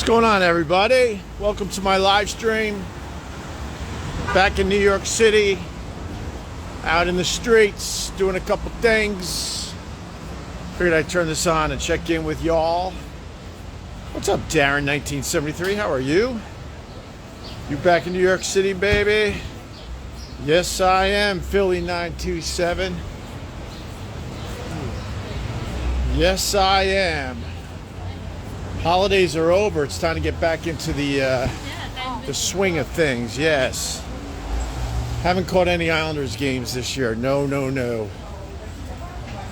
What's going on, everybody? Welcome to my live stream. Back in New York City, out in the streets, doing a couple things. Figured I'd turn this on and check in with y'all. What's up, Darren 1973? How are you? You back in New York City, baby? Yes, I am. Philly 927. Yes, I am. Holidays are over. It's time to get back into the swing of things. Yes. Haven't caught any Islanders games this year. No.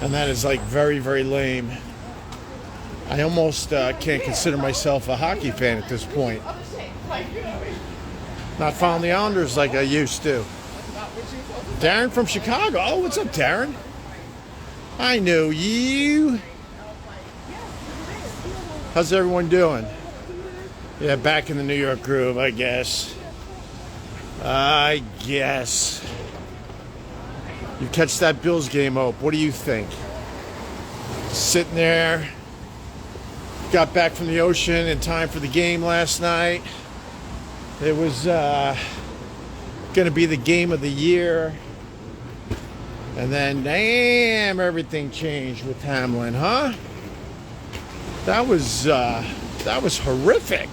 And that is like very, very lame. I almost can't consider myself a hockey fan at this point. Not following the Islanders like I used to. Darren from Chicago. Oh, what's up, Darren? I know you. How's everyone doing? Yeah, back in the New York groove, I guess. You catch that Bills game, Ope. What do you think? Sitting there. Got back from the ocean in time for the game last night. It was going to be the game of the year. And then, damn, everything changed with Hamlin, huh? That was horrific.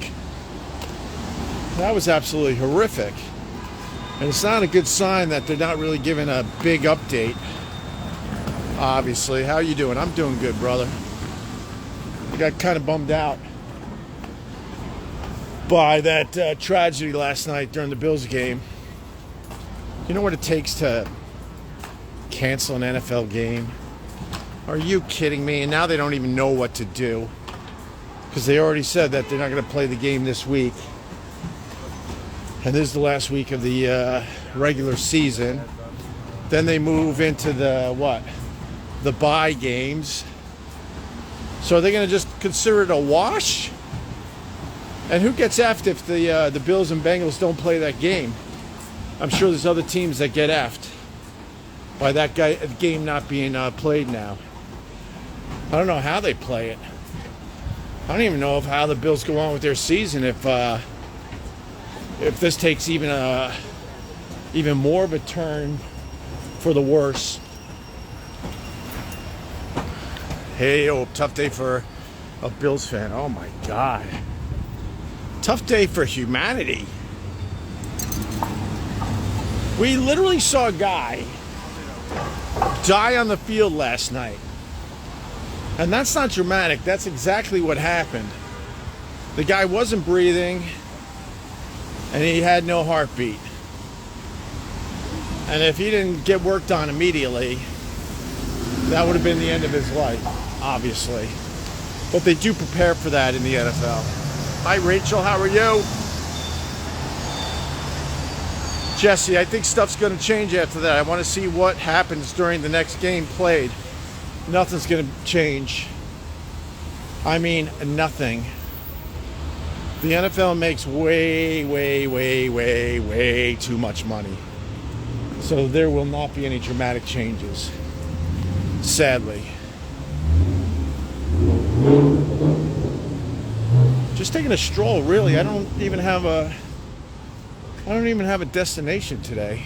That was absolutely horrific. And it's not a good sign that they're not really giving a big update. Obviously. How you doing? I'm doing good, brother. I got kind of bummed out by that tragedy last night during the Bills game. You know what it takes to cancel an NFL game? Are you kidding me? And now they don't even know what to do. Because they already said that they're not going to play the game this week. And this is the last week of the regular season. Then they move into the bye games. So are they going to just consider it a wash? And who gets effed if the Bills and Bengals don't play that game? I'm sure there's other teams that get effed by that game not being played now. I don't know how they play it. I don't even know how the Bills go on with their season if this takes even more of a turn for the worse. Hey, tough day for a Bills fan. Oh my God. Tough day for humanity. We literally saw a guy die on the field last night. And that's not dramatic. That's exactly what happened. The guy wasn't breathing, and he had no heartbeat. And if he didn't get worked on immediately, that would have been the end of his life, obviously. But they do prepare for that in the NFL. Hi, Rachel. How are you? Jesse, I think stuff's going to change after that. I want to see what happens during the next game played. Nothing's going to change. I mean, nothing. The NFL makes way too much money. So there will not be any dramatic changes. Sadly. Just taking a stroll, really. I don't even have a destination today.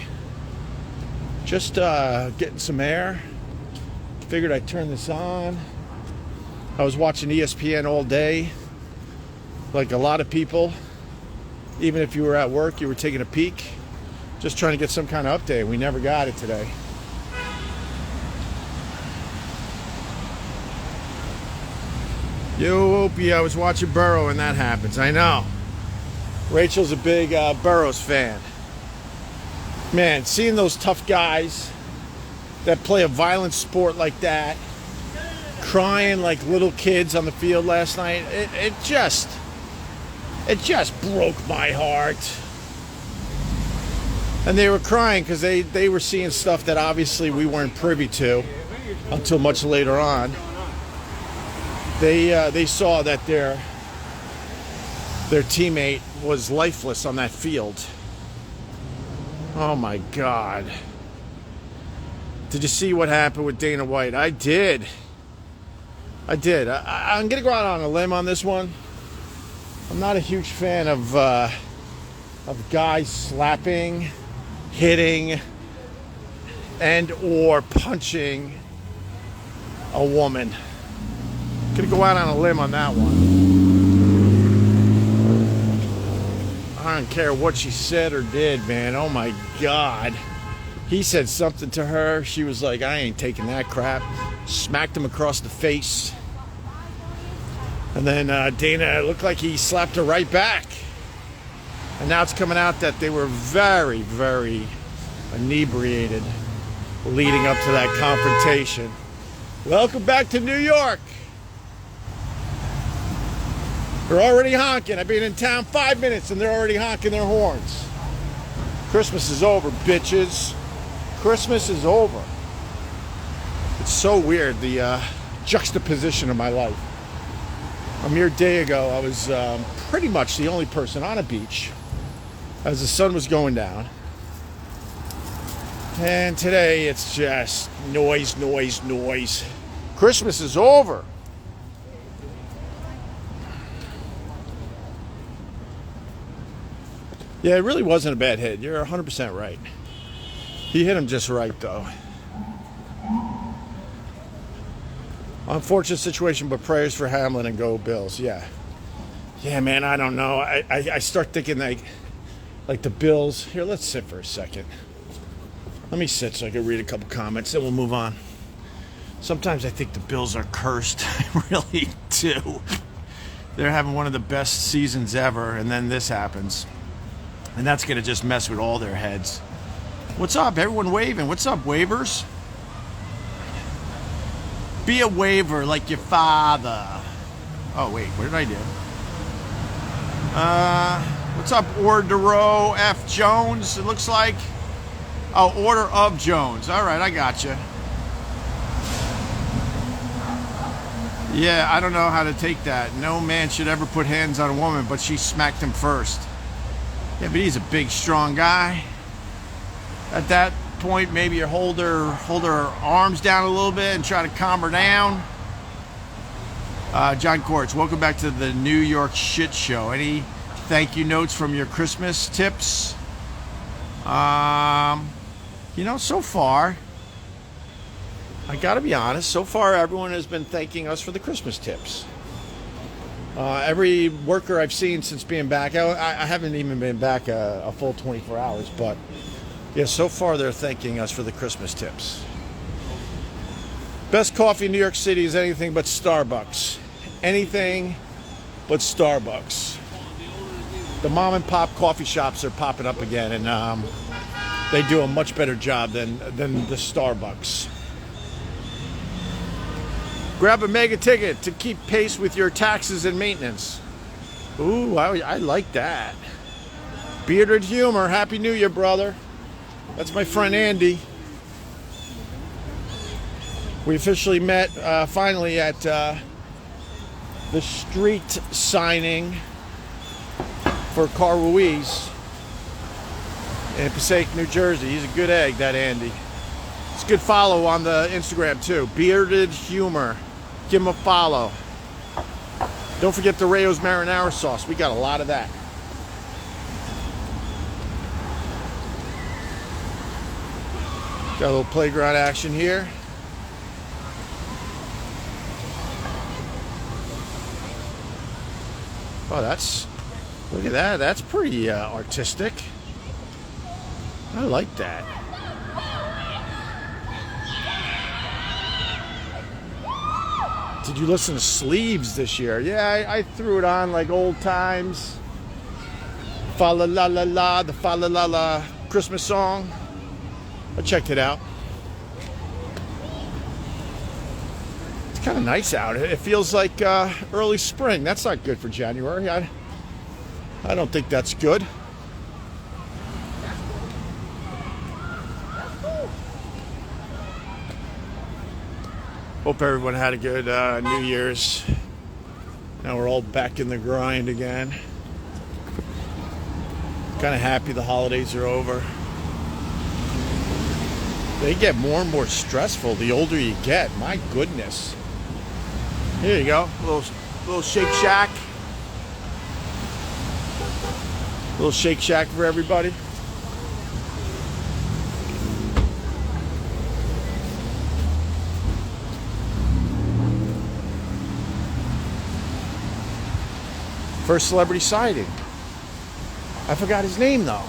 Just getting some air. Figured I'd turn this on. I was watching ESPN all day. Like a lot of people. Even if you were at work, you were taking a peek. Just trying to get some kind of update. We never got it today. Yo, Opie, I was watching Burrow and that happens. I know. Rachel's a big Burrows fan. Man, seeing those tough guys that play a violent sport like that, crying like little kids on the field last night, it just broke my heart. And they were crying because they were seeing stuff that obviously we weren't privy to until much later on. They saw that their teammate was lifeless on that field. Oh my God. Did you see what happened with Dana White? I did. I'm going to go out on a limb on this one. I'm not a huge fan of guys slapping, hitting, and or punching a woman. Gonna go out on a limb on that one. I don't care what she said or did, man. Oh my God. He said something to her. She was like, I ain't taking that crap. Smacked him across the face. And then Dana, it looked like he slapped her right back. And now it's coming out that they were very, very inebriated leading up to that confrontation. Welcome back to New York. They're already honking. I've been in town 5 minutes and they're already honking their horns. Christmas is over, bitches. Christmas is over. It's so weird, the juxtaposition of my life. A mere day ago, I was pretty much the only person on a beach as the sun was going down. And today, it's just noise, noise, noise. Christmas is over. Yeah, it really wasn't a bad hit. You're 100% right. He hit him just right, though. Unfortunate situation, but prayers for Hamlin and go Bills. Yeah. Yeah, man, I don't know. I start thinking like the Bills. Here, let's sit for a second. Let me sit so I can read a couple comments, then we'll move on. Sometimes I think the Bills are cursed. I really do. They're having one of the best seasons ever, and then this happens. And that's going to just mess with all their heads. What's up? Everyone waving. What's up, wavers? Be a waver like your father. Oh, wait. What did I do? What's up, Ordero F. Jones? It looks like. Oh, Order of Jones. All right, I got you. Yeah, I don't know how to take that. No man should ever put hands on a woman, but she smacked him first. Yeah, but he's a big, strong guy. At that point, maybe you hold her arms down a little bit and try to calm her down. John Courts, welcome back to the New York Shit Show. Any thank you notes from your Christmas tips? So far, I gotta be honest, so far everyone has been thanking us for the Christmas tips. Every worker I've seen since being back, I haven't even been back a full 24 hours, but yeah, so far they're thanking us for the Christmas tips. Best coffee in New York City is anything but Starbucks. Anything but Starbucks. The mom and pop coffee shops are popping up again, and they do a much better job than the Starbucks. Grab a mega ticket to keep pace with your taxes and maintenance. Ooh, I like that. Bearded Humor, Happy New Year, brother. That's my friend Andy. We officially met finally at the street signing for Car Ruiz in Passaic, New Jersey. He's a good egg, that Andy. It's a good follow on the Instagram too. Bearded Humor. Give him a follow. Don't forget the Rayo's marinara sauce. We got a lot of that. Got a little playground action here. Oh, look at that. That's pretty artistic. I like that. Did you listen to Sleeves this year? Yeah, I threw it on like old times. Fa la la la la, the fa la la la Christmas song. I checked it out. It's kind of nice out. It feels like early spring. That's not good for January. I don't think that's good. Hope everyone had a good New Year's. Now we're all back in the grind again. Kind of happy the holidays are over. They get more and more stressful the older you get. My goodness. Here you go. A little Shake Shack. Little Shake Shack for everybody. First celebrity sighting. I forgot his name though.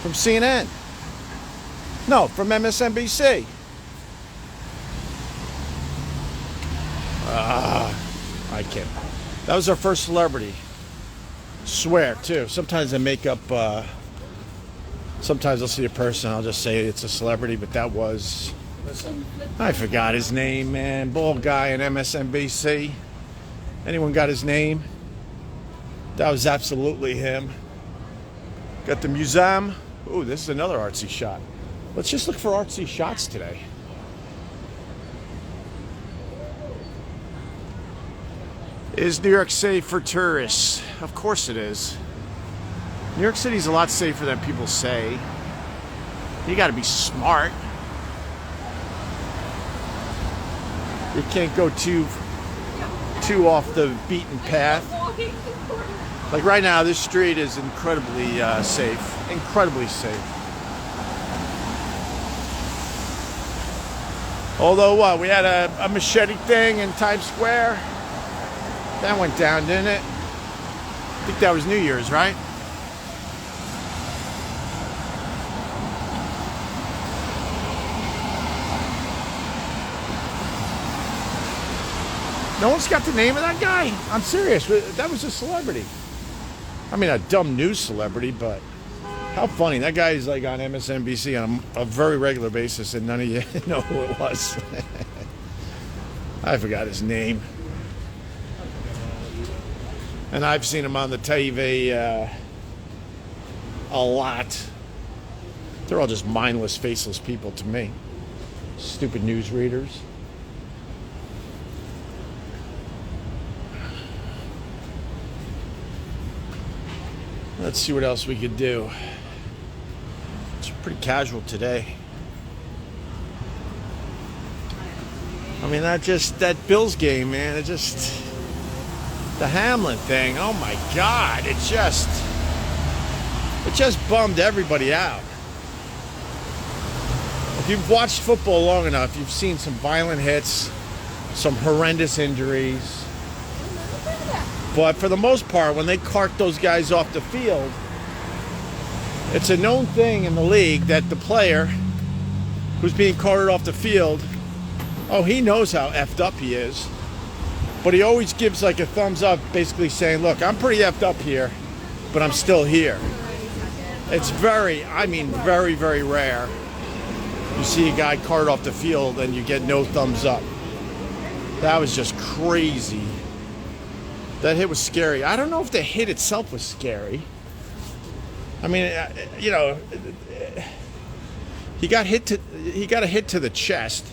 From CNN. No, from MSNBC. I can't. That was our first celebrity. Swear too. Sometimes I make up. Sometimes I'll see a person. I'll just say it's a celebrity, but that was. I forgot his name, man. Bald guy on MSNBC. Anyone got his name? That was absolutely him. Got the museum. Ooh, this is another artsy shot. Let's just look for artsy shots today. Is New York safe for tourists? Of course it is. New York City's a lot safer than people say. You gotta be smart. You can't go too off the beaten path. Like right now, this street is incredibly safe. Incredibly safe. Although what? We had a machete thing in Times Square. That went down, didn't it? I think that was New Year's, right? No one's got the name of that guy? I'm serious. That was a celebrity. I mean, a dumb news celebrity, but how funny. That guy is like on MSNBC on a very regular basis, and none of you know who it was. I forgot his name. And I've seen him on the TV a lot. They're all just mindless, faceless people to me. Stupid newsreaders. Let's see what else we could do. It's pretty casual today. I mean, that Bills game, man, the Hamlin thing, oh my God, it just bummed everybody out. If you've watched football long enough, you've seen some violent hits, some horrendous injuries. But for the most part, when they cart those guys off the field, it's a known thing in the league that the player who's being carted off the field, oh, he knows how effed up he is. But he always gives like a thumbs up, basically saying, look, I'm pretty effed up here, but I'm still here. It's very, very rare. You see a guy carted off the field and you get no thumbs up. That was just crazy. That hit was scary. I don't know if the hit itself was scary. I mean, you know, he got a hit to the chest.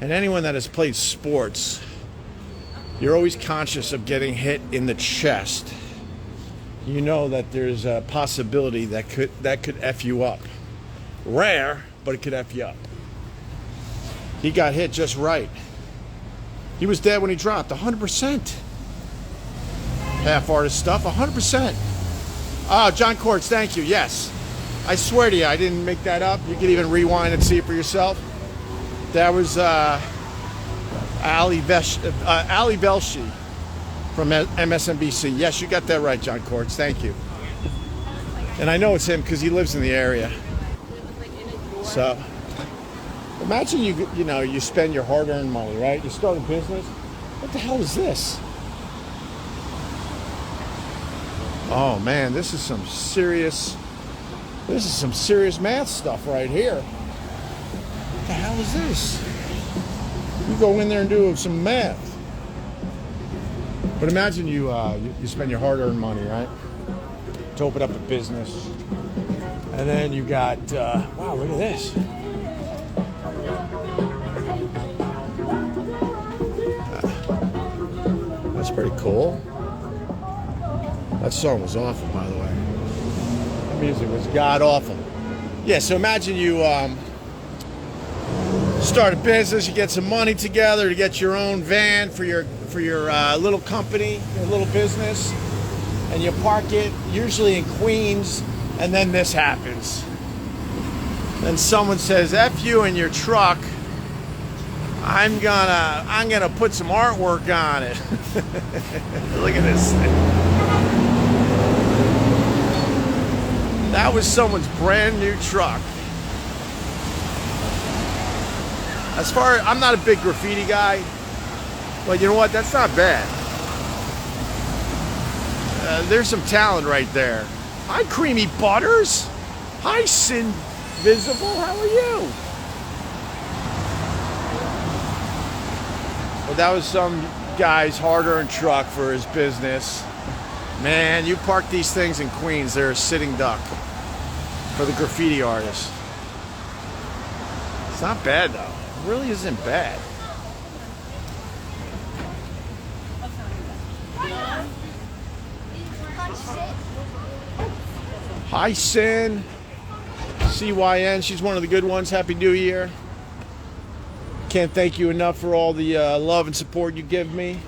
And anyone that has played sports, you're always conscious of getting hit in the chest. You know that there's a possibility that could F you up. Rare, but it could F you up. He got hit just right. He was dead when he dropped, 100%. Half artist stuff, 100%. Oh, John Courts, thank you. Yes, I swear to you, I didn't make that up. You can even rewind and see it for yourself. That was Ali Belshi from MSNBC. Yes, you got that right, John Courts. Thank you. And I know it's him because he lives in the area. So imagine you spend your hard-earned money, right? You start a business. What the hell is this? Oh man, this is some serious math stuff right here. What the hell is this? You go in there and do some math. But imagine you spend your hard-earned money, right, to open up a business, and then you got wow, look at this. That's pretty cool. That song was awful, by the way. The music was god-awful. Yeah, so imagine you start a business, you get some money together to get your own van for your little company, your little business, and you park it usually in Queens, and then this happens. Then someone says, F you in your truck. I'm gonna put some artwork on it. Look at this thing. That was someone's brand new truck. I'm not a big graffiti guy, but you know what? That's not bad. There's some talent right there. Hi, Creamy Butters. Hi, Sin Visible. How are you? But that was some guy's hard-earned truck for his business. Man, you park these things in Queens, they're a sitting duck for the graffiti artist. It's not bad though. It really isn't bad. Hi, Sin. CYN, she's one of the good ones. Happy New Year. Can't thank you enough for all the love and support you give me.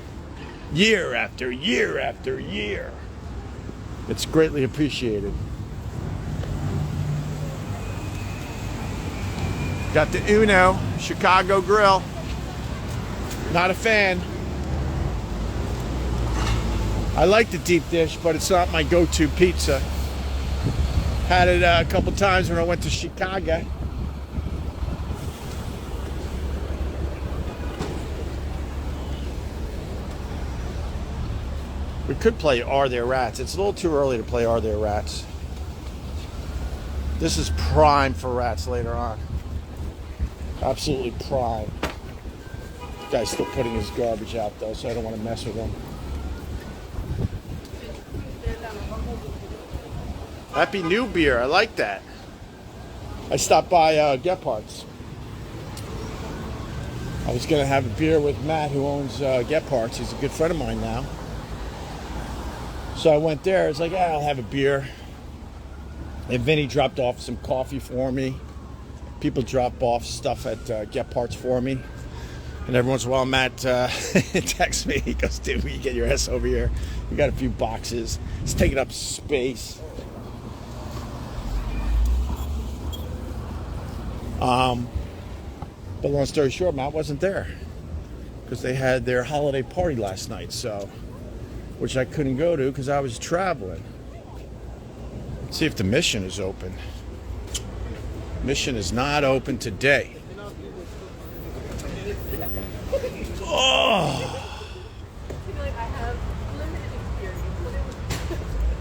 Year after year after year. It's greatly appreciated. Got the Uno Chicago Grill. Not a fan. I like the deep dish, but it's not my go-to pizza. Had it a couple times when I went to Chicago. We could play Are There Rats? It's a little too early to play Are There Rats? This is prime for rats later on. Absolutely prime. This guy's still putting his garbage out though, so I don't want to mess with him. Happy New Beer, I like that. I stopped by Gephardt's. I was going to have a beer with Matt, who owns Gephardt's. He's a good friend of mine now. So I went there. It's like, I'll have a beer. And Vinny dropped off some coffee for me. People drop off stuff at Gephardt's for me. And every once in a while, Matt texts me. He goes, dude, will you get your ass over here? We got a few boxes. It's taking up space. But long story short, Matt wasn't there because they had their holiday party last night, so which I couldn't go to because I was traveling. Let's see if the Mission is open. Mission is not open today. Oh.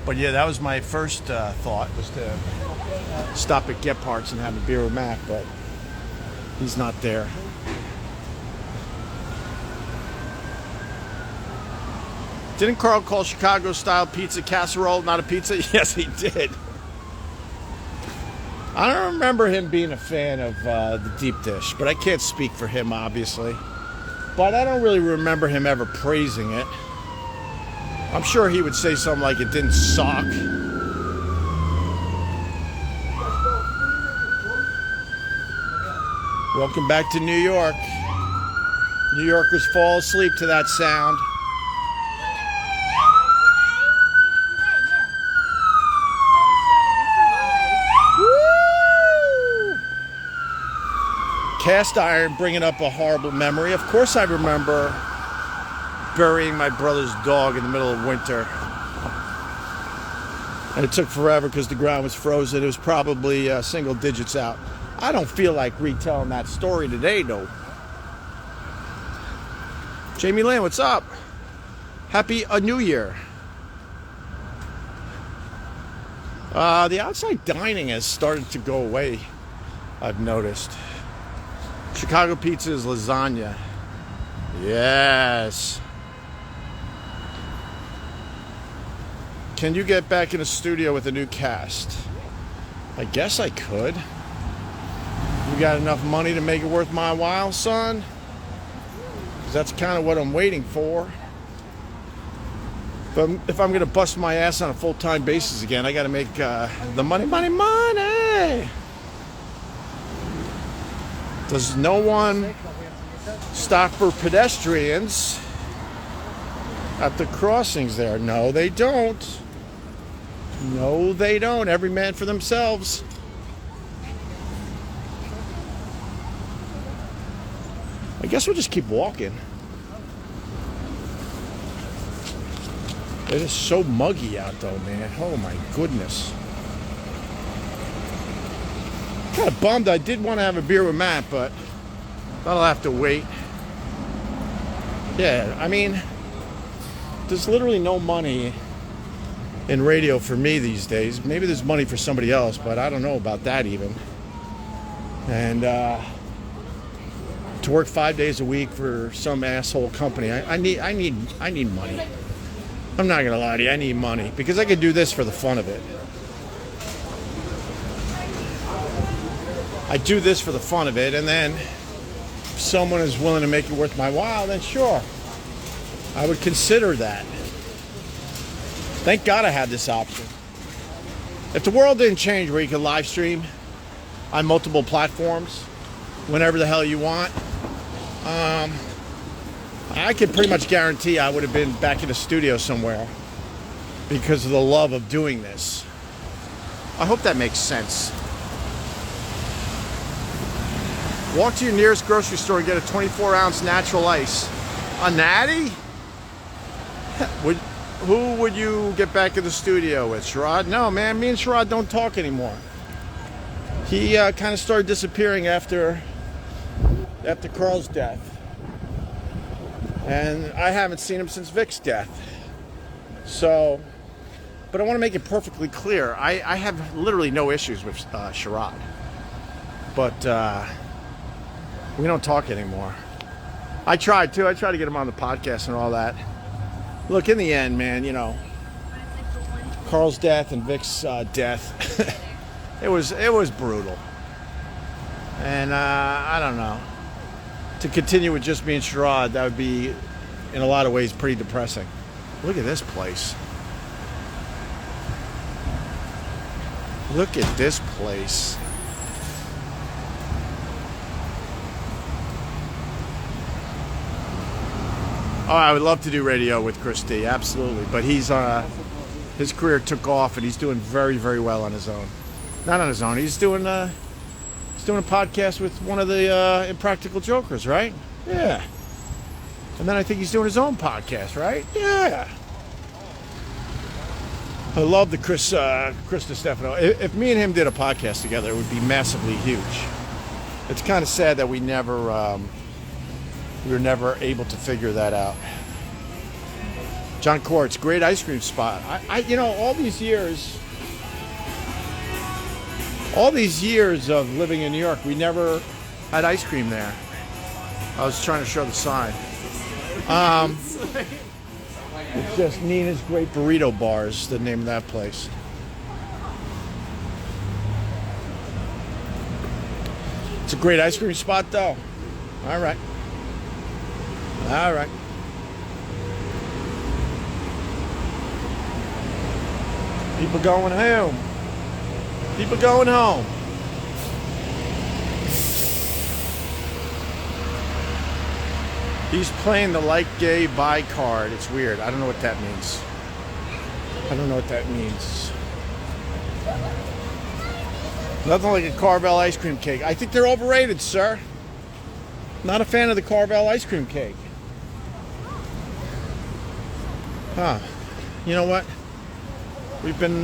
But yeah, that was my first thought, was to stop at Gephardt's and have a beer with Matt, but he's not there. Didn't Carl call Chicago-style pizza casserole not a pizza? Yes, he did. I don't remember him being a fan of the deep dish, but I can't speak for him, obviously. But I don't really remember him ever praising it. I'm sure he would say something like it didn't suck. Welcome back to New York. New Yorkers fall asleep to that sound. Woo! Cast iron bringing up a horrible memory. Of course I remember burying my brother's dog in the middle of winter. And it took forever because the ground was frozen. It was probably single digits out. I don't feel like retelling that story today, though. Jamie Lynn, what's up? Happy New Year. The outside dining has started to go away, I've noticed. Chicago pizza is lasagna. Yes. Can you get back in the studio with a new cast? I guess I could. You got enough money to make it worth my while, son? 'Cause that's kind of what I'm waiting for. But if I'm going to bust my ass on a full-time basis again, I got to make the money. Does no one stop for pedestrians at the crossings there? No, they don't. No, they don't. Every man for themselves. I guess we'll just keep walking. It is so muggy out though, man. Oh my goodness. Kind of bummed. I did want to have a beer with Matt, but that'll have to wait. Yeah, I mean, there's literally no money in radio for me these days. Maybe there's money for somebody else, but I don't know about that even. And to work 5 days a week for some asshole company, I need money. I'm not gonna lie to you, I need money because I could do this for the fun of it. I do this for the fun of it, and then if someone is willing to make it worth my while, then sure, I would consider that. Thank God I had this option. If the world didn't change where you could live stream on multiple platforms whenever the hell you want, I can pretty much guarantee I would have been back in the studio somewhere because of the love of doing this. I hope that makes sense. Walk to your nearest grocery store and get a 24-ounce natural ice. A natty? Who would you get back in the studio with? Sherrod? No, man, me and Sherrod don't talk anymore. He kind of started disappearing after Carl's death. And I haven't seen him since Vic's death. So, but I want to make it perfectly clear. I have literally no issues with Sherrod. But we don't talk anymore. I tried to get him on the podcast and all that. Look, in the end, man, you know, Carl's death and Vic's death, it was brutal. And I don't know. To continue with just me and Sherrod, that would be, in a lot of ways, pretty depressing. Look at this place. Look at this place. Oh, I would love to do radio with Chris D, absolutely. But his career took off, and he's doing very, very well on his own. Not on his own. He's doing a podcast with one of the Impractical Jokers, right? Yeah. And then I think he's doing his own podcast, right? Yeah. I love the Chris DiStefano. If me and him did a podcast together, it would be massively huge. It's kind of sad that we were never able to figure that out. John Court's great ice cream spot. You know, all these years of living in New York, we never had ice cream there. I was trying to show the sign. It's just Nina's Great Burrito Bar is the name of that place. It's a great ice cream spot, though. All right. People going home. People going home. He's playing the like gay buy card. It's weird. I don't know what that means. Nothing like a Carvel ice cream cake. I think they're overrated, sir. Not a fan of the Carvel ice cream cake. Huh. You know what? We've been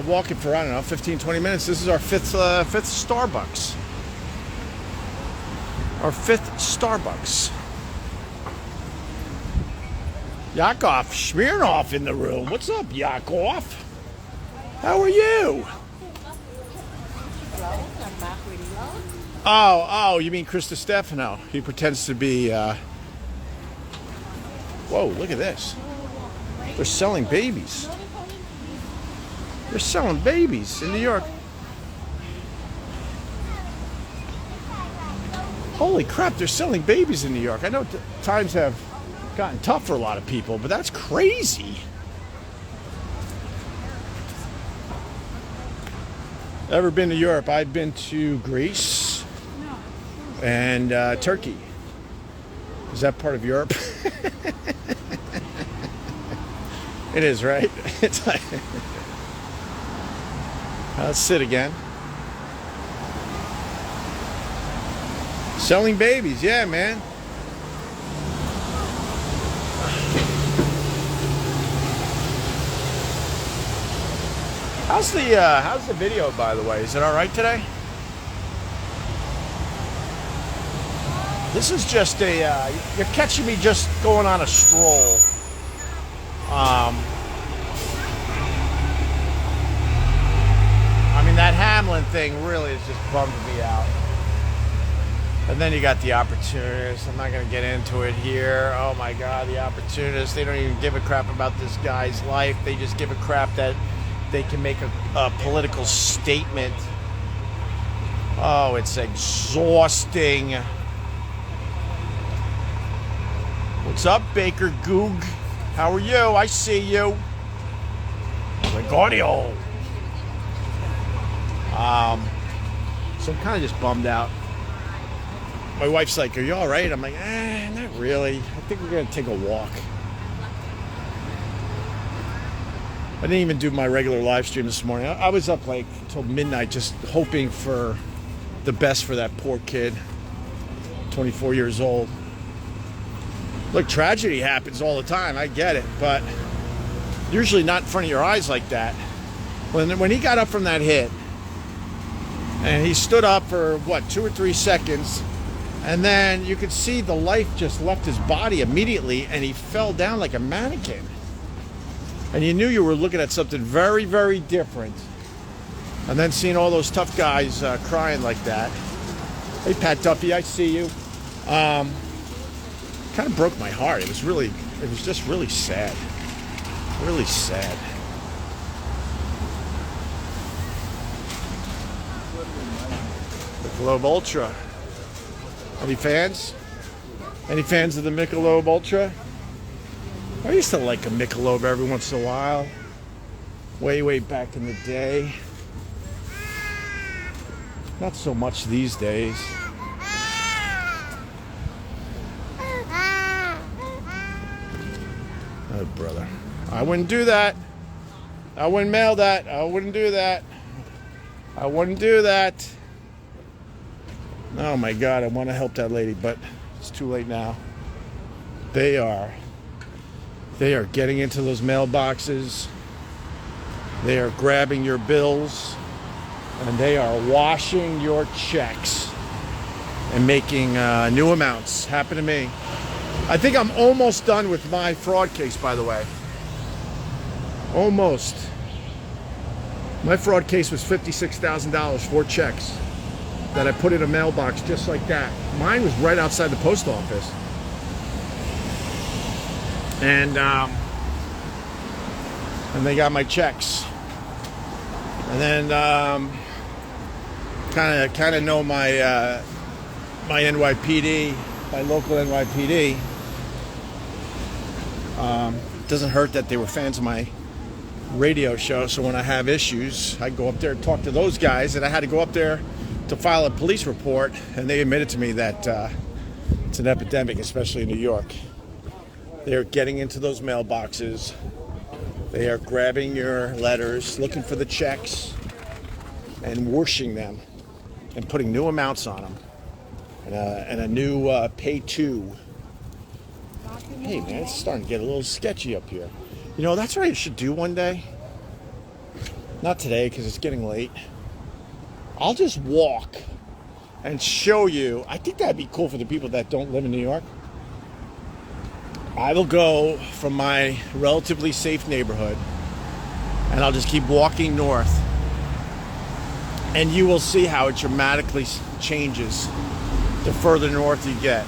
walking for, I don't know, 15, 20 minutes. This is our fifth Starbucks. Our fifth Starbucks. Yakov Smirnoff in the room. What's up, Yakov? How are you? Oh, you mean Chris DiStefano. He pretends to be, Whoa, look at this. They're selling babies. They're selling babies in New York. Holy crap, they're selling babies in New York. I know times have gotten tough for a lot of people, but that's crazy. Ever been to Europe? I've been to Greece and Turkey. Is that part of Europe? It is, right? It's like Let's sit again. Selling babies, yeah, man. How's the video, by the way? Is it all right today? This is just a you're catching me just going on a stroll. I mean, that Hamlin thing really has just bummed me out. And then you got the opportunists. I'm not going to get into it here. Oh my God, the opportunists. They don't even give a crap about this guy's life. They just give a crap that they can make a political statement. Oh, it's exhausting. What's up, Baker Goog? How are you? I see you. Like audio. So I'm kind of just bummed out. My wife's like, "Are you all right?" I'm like, not really. I think we're going to take a walk. I didn't even do my regular live stream this morning. I was up like till midnight just hoping for the best for that poor kid, 24 years old. Look, tragedy happens all the time. I get it, but usually not in front of your eyes like that. When he got up from that hit, and he stood up for, 2 or 3 seconds, and then you could see the life just left his body immediately, and he fell down like a mannequin. And you knew you were looking at something very, very different. And then seeing all those tough guys crying like that. Hey, Pat Duffy, I see you. Kind of broke my heart. It was just really sad. Really sad. Michelob Ultra. Any fans? Any fans of the Michelob Ultra? I used to like a Michelob every once in a while. Way, way back in the day. Not so much these days. Oh, brother. I wouldn't do that. I wouldn't mail that. I wouldn't do that. I wouldn't do that. Oh, my God. I want to help that lady, but it's too late now. They are getting into those mailboxes. They are grabbing your bills. And they are washing your checks and making new amounts. Happened to me. I think I'm almost done with my fraud case, by the way. Almost. My fraud case was $56,000, 4 checks that I put in a mailbox just like that. Mine was right outside the post office. And they got my checks. And then kind of know my my NYPD, my local NYPD. Doesn't hurt that they were fans of my radio show, so when I have issues, I go up there and talk to those guys. And I had to go up there to file a police report, and they admitted to me that it's an epidemic, especially in New York. They are getting into those mailboxes. They are grabbing your letters, looking for the checks, and washing them, and putting new amounts on them, and a new pay to. Hey man, it's starting to get a little sketchy up here. You know, that's what I should do one day. Not today, because it's getting late. I'll just walk and show you. I think that'd be cool for the people that don't live in New York. I will go from my relatively safe neighborhood, and I'll just keep walking north. And you will see how it dramatically changes the further north you get.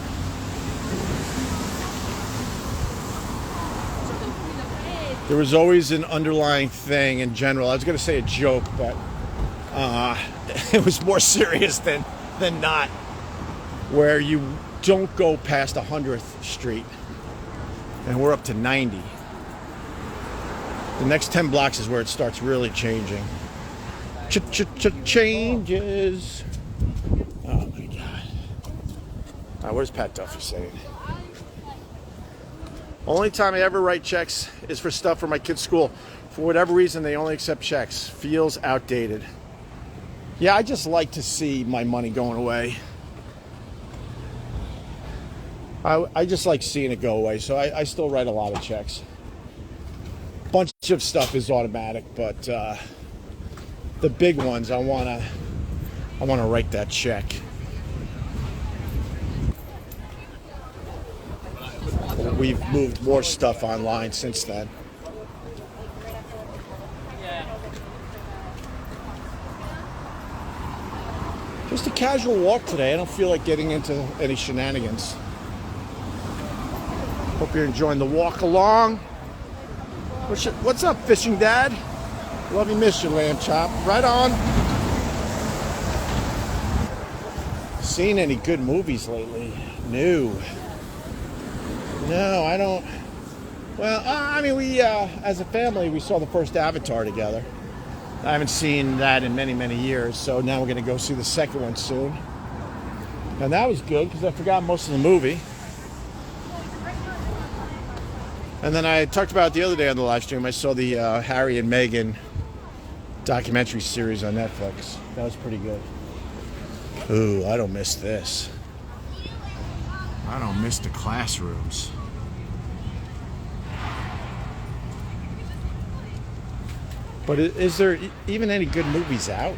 There was always an underlying thing in general. I was going to say a joke, but it was more serious than not, where you don't go past 100th Street. And we're up to 90. The next 10 blocks is where it starts really changing. Changes. Oh my God. What does Pat Duffy saying? Only time I ever write checks is for stuff for my kids' school. For whatever reason, they only accept checks. Feels outdated. Yeah, I just like to see my money going away. I just like seeing it go away, so I still write a lot of checks. Bunch of stuff is automatic, but the big ones, I wanna write that check. We've moved more stuff online since then. Just a casual walk today. I don't feel like getting into any shenanigans. Hope you're enjoying the walk along. What's up, Fishing Dad? Love you, miss you, Lamb Chop. Right on. Seen any good movies lately? No, I don't. Well, I mean, we as a family, we saw the first Avatar together. I haven't seen that in many, many years, so now we're going to go see the second one soon. And that was good because I forgot most of the movie. And then I talked about it the other day on the live stream. I saw the Harry and Meghan documentary series on Netflix. That was pretty good. Ooh, I don't miss this. I don't miss the classrooms. But is there even any good movies out?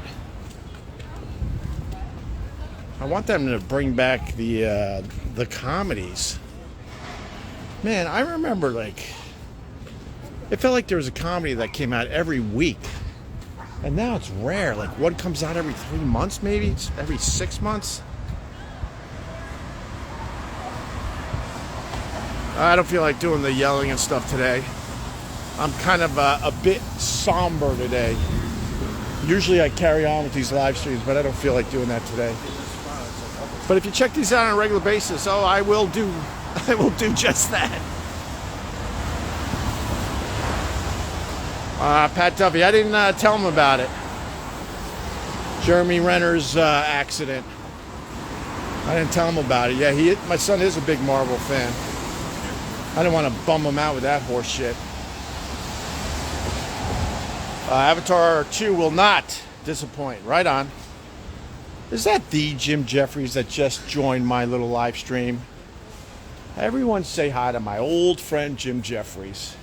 I want them to bring back the comedies. Man, I remember, like, it felt like there was a comedy that came out every week. And now it's rare. Like, one comes out every 3 months, maybe? It's every 6 months. I don't feel like doing the yelling and stuff today. I'm kind of a bit somber today. Usually I carry on with these live streams, but I don't feel like doing that today. But if you check these out on a regular basis, I will do just that. Pat Duffy, I didn't tell him about it. Jeremy Renner's accident. I didn't tell him about it. Yeah, my son is a big Marvel fan. I didn't want to bum him out with that horse shit. Avatar 2 will not disappoint. Right on. Is that the Jim Jeffries that just joined my little live stream? Everyone say hi to my old friend Jim Jeffries.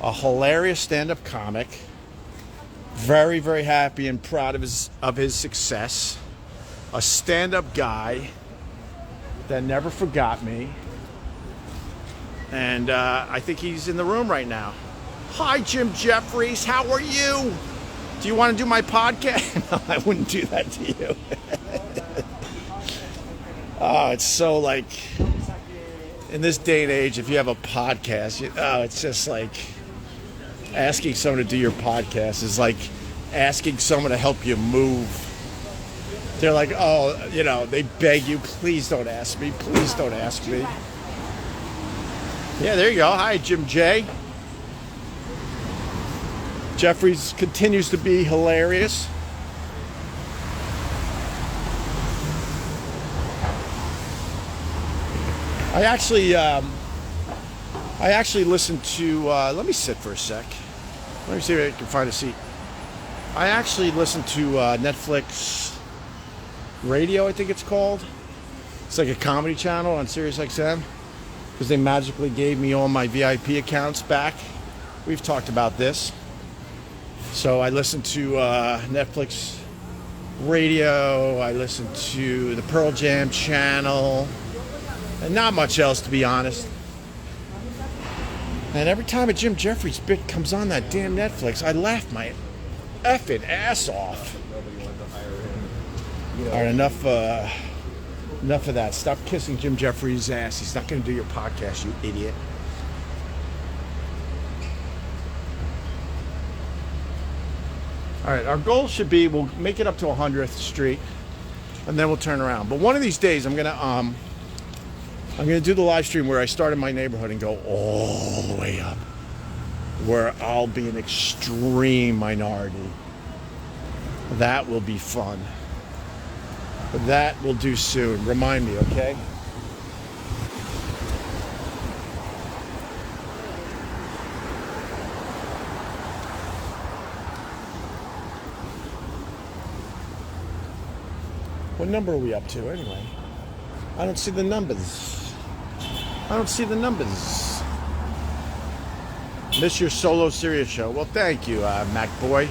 A hilarious stand-up comic. Very, very happy and proud of his success. A stand-up guy that never forgot me. And I think he's in the room right now. Hi, Jim Jeffries. How are you? Do you want to do my podcast? No, I wouldn't do that to you. Oh, it's so like, in this day and age, if you have a podcast, it's just like asking someone to do your podcast is like asking someone to help you move. They're like, they beg you, please don't ask me. Please don't ask me. Yeah, there you go. Hi, Jim J. Jeffries continues to be hilarious. I actually listened to, let me sit for a sec. Let me see if I can find a seat. I actually listened to Netflix Radio, I think it's called. It's like a comedy channel on SiriusXM because they magically gave me all my VIP accounts back. We've talked about this. So I listened to Netflix Radio, I listened to the Pearl Jam channel, and not much else, to be honest. And every time a Jim Jeffries bit comes on that damn Netflix, I laugh my effing ass off. All right, enough of that. Stop kissing Jim Jeffries' ass. He's not going to do your podcast, you idiot. All right, our goal should be we'll make it up to 100th Street, and then we'll turn around. But one of these days, I'm gonna do the live stream where I start in my neighborhood and go all the way up, where I'll be an extreme minority. That will be fun. But that we'll do soon. Remind me, okay? What number are we up to anyway? I don't see the numbers. I don't see the numbers. Miss your solo serious show. Well, thank you, Mac Boy.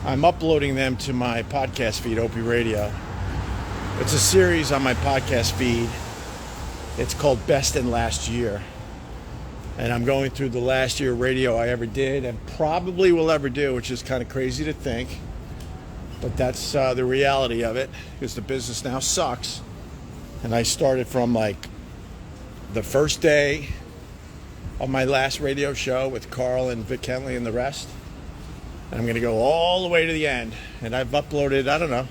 I'm uploading them to my podcast feed, Opie Radio. It's a series on my podcast feed. It's called Best in Last Year. And I'm going through the last year radio I ever did and probably will ever do, which is kind of crazy to think. But that's the reality of it, because the business now sucks. And I started from like the first day of my last radio show with Carl and Vic Henley and the rest. And I'm going to go all the way to the end. And I've uploaded, I don't know,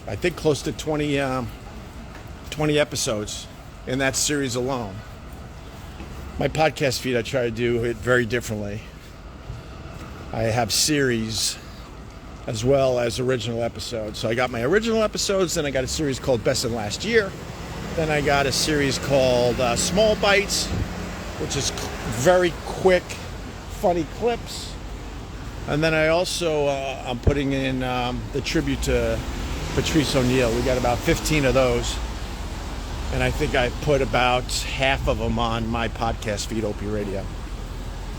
I think close to 20 episodes in that series alone. My podcast feed, I try to do it very differently. I have series as well as original episodes. So I got my original episodes, then I got a series called Best in Last Year. Then I got a series called Small Bites, which is very quick, funny clips. And then I also, I'm putting in the tribute to Patrice O'Neal. We got about 15 of those. And I think I put about half of them on my podcast feed, Opie Radio.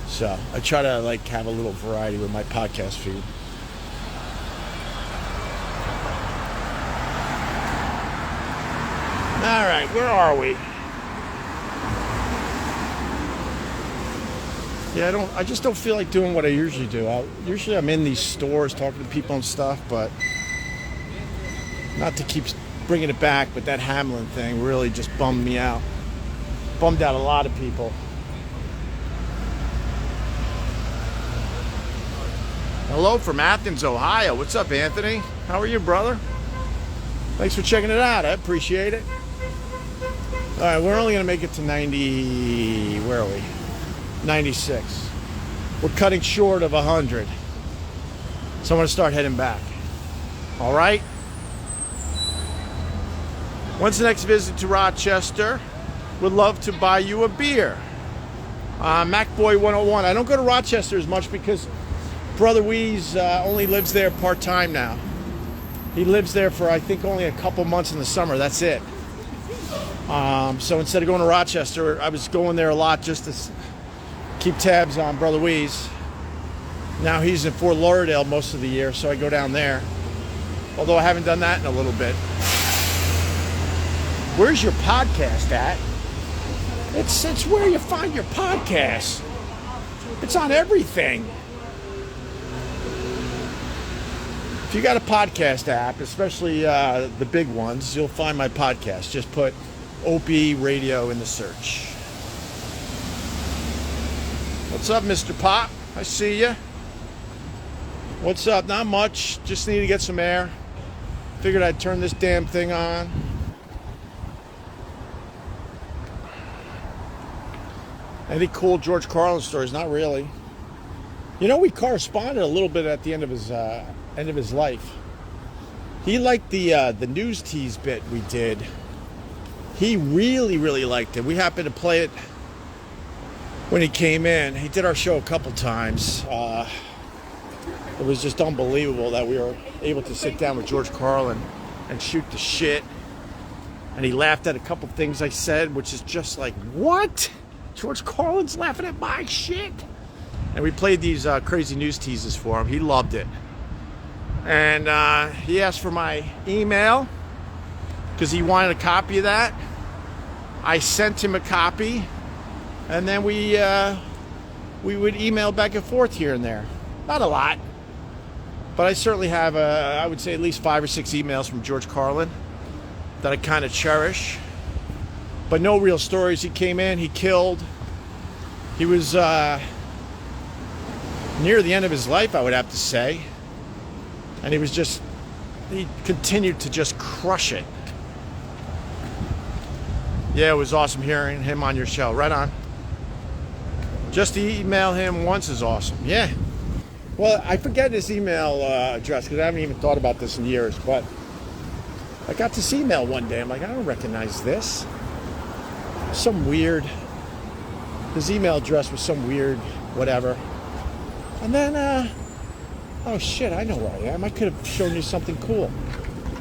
So I try to like have a little variety with my podcast feed. All right, where are we? Yeah, I just don't feel like doing what I usually do. Usually I'm in these stores talking to people and stuff, but not to keep bringing it back, but that Hamlin thing really just bummed me out. Bummed out a lot of people. Hello from Athens, Ohio. What's up, Anthony? How are you, brother? Thanks for checking it out. I appreciate it. All right, we're only going to make it to 90... Where are we? 96. We're cutting short of 100. So I'm going to start heading back. All right? When's the next visit to Rochester? Would love to buy you a beer. MacBoy 101. I don't go to Rochester as much because Brother Weeze only lives there part-time now. He lives there for, I think, only a couple months in the summer. That's it. So instead of going to Rochester, I was going there a lot just to keep tabs on Brother Weeze. Now he's in Fort Lauderdale most of the year, so I go down there. Although I haven't done that in a little bit. Where's your podcast at? It's where you find your podcast. It's on everything. If you got a podcast app, especially the big ones, you'll find my podcast. Just put Opie Radio in the search. What's up, Mr. Pop? I see you. What's up? Not much. Just need to get some air. Figured I'd turn this damn thing on. Any cool George Carlin stories? Not really. You know, we corresponded a little bit at the end of his life. He liked the news tease bit we did. He really, really liked it. We happened to play it when he came in. He did our show a couple times. It was just unbelievable that we were able to sit down with George Carlin and shoot the shit. And he laughed at a couple things I said, which is just like, what? George Carlin's laughing at my shit? And we played these crazy news teases for him. He loved it. And he asked for my email because he wanted a copy of that. I sent him a copy. And then we would email back and forth here and there. Not a lot. But I certainly have, I would say, at least 5 or 6 emails from George Carlin that I kind of cherish. But no real stories. He came in, he killed. He was near the end of his life, I would have to say. And he continued to just crush it. Yeah, it was awesome hearing him on your show. Right on. Just to email him once is awesome. Yeah. Well, I forget his email address because I haven't even thought about this in years. But I got this email one day. I'm like, I don't recognize this. Some weird. His email address was some weird whatever. And then, oh shit, I know where I am. I could have shown you something cool.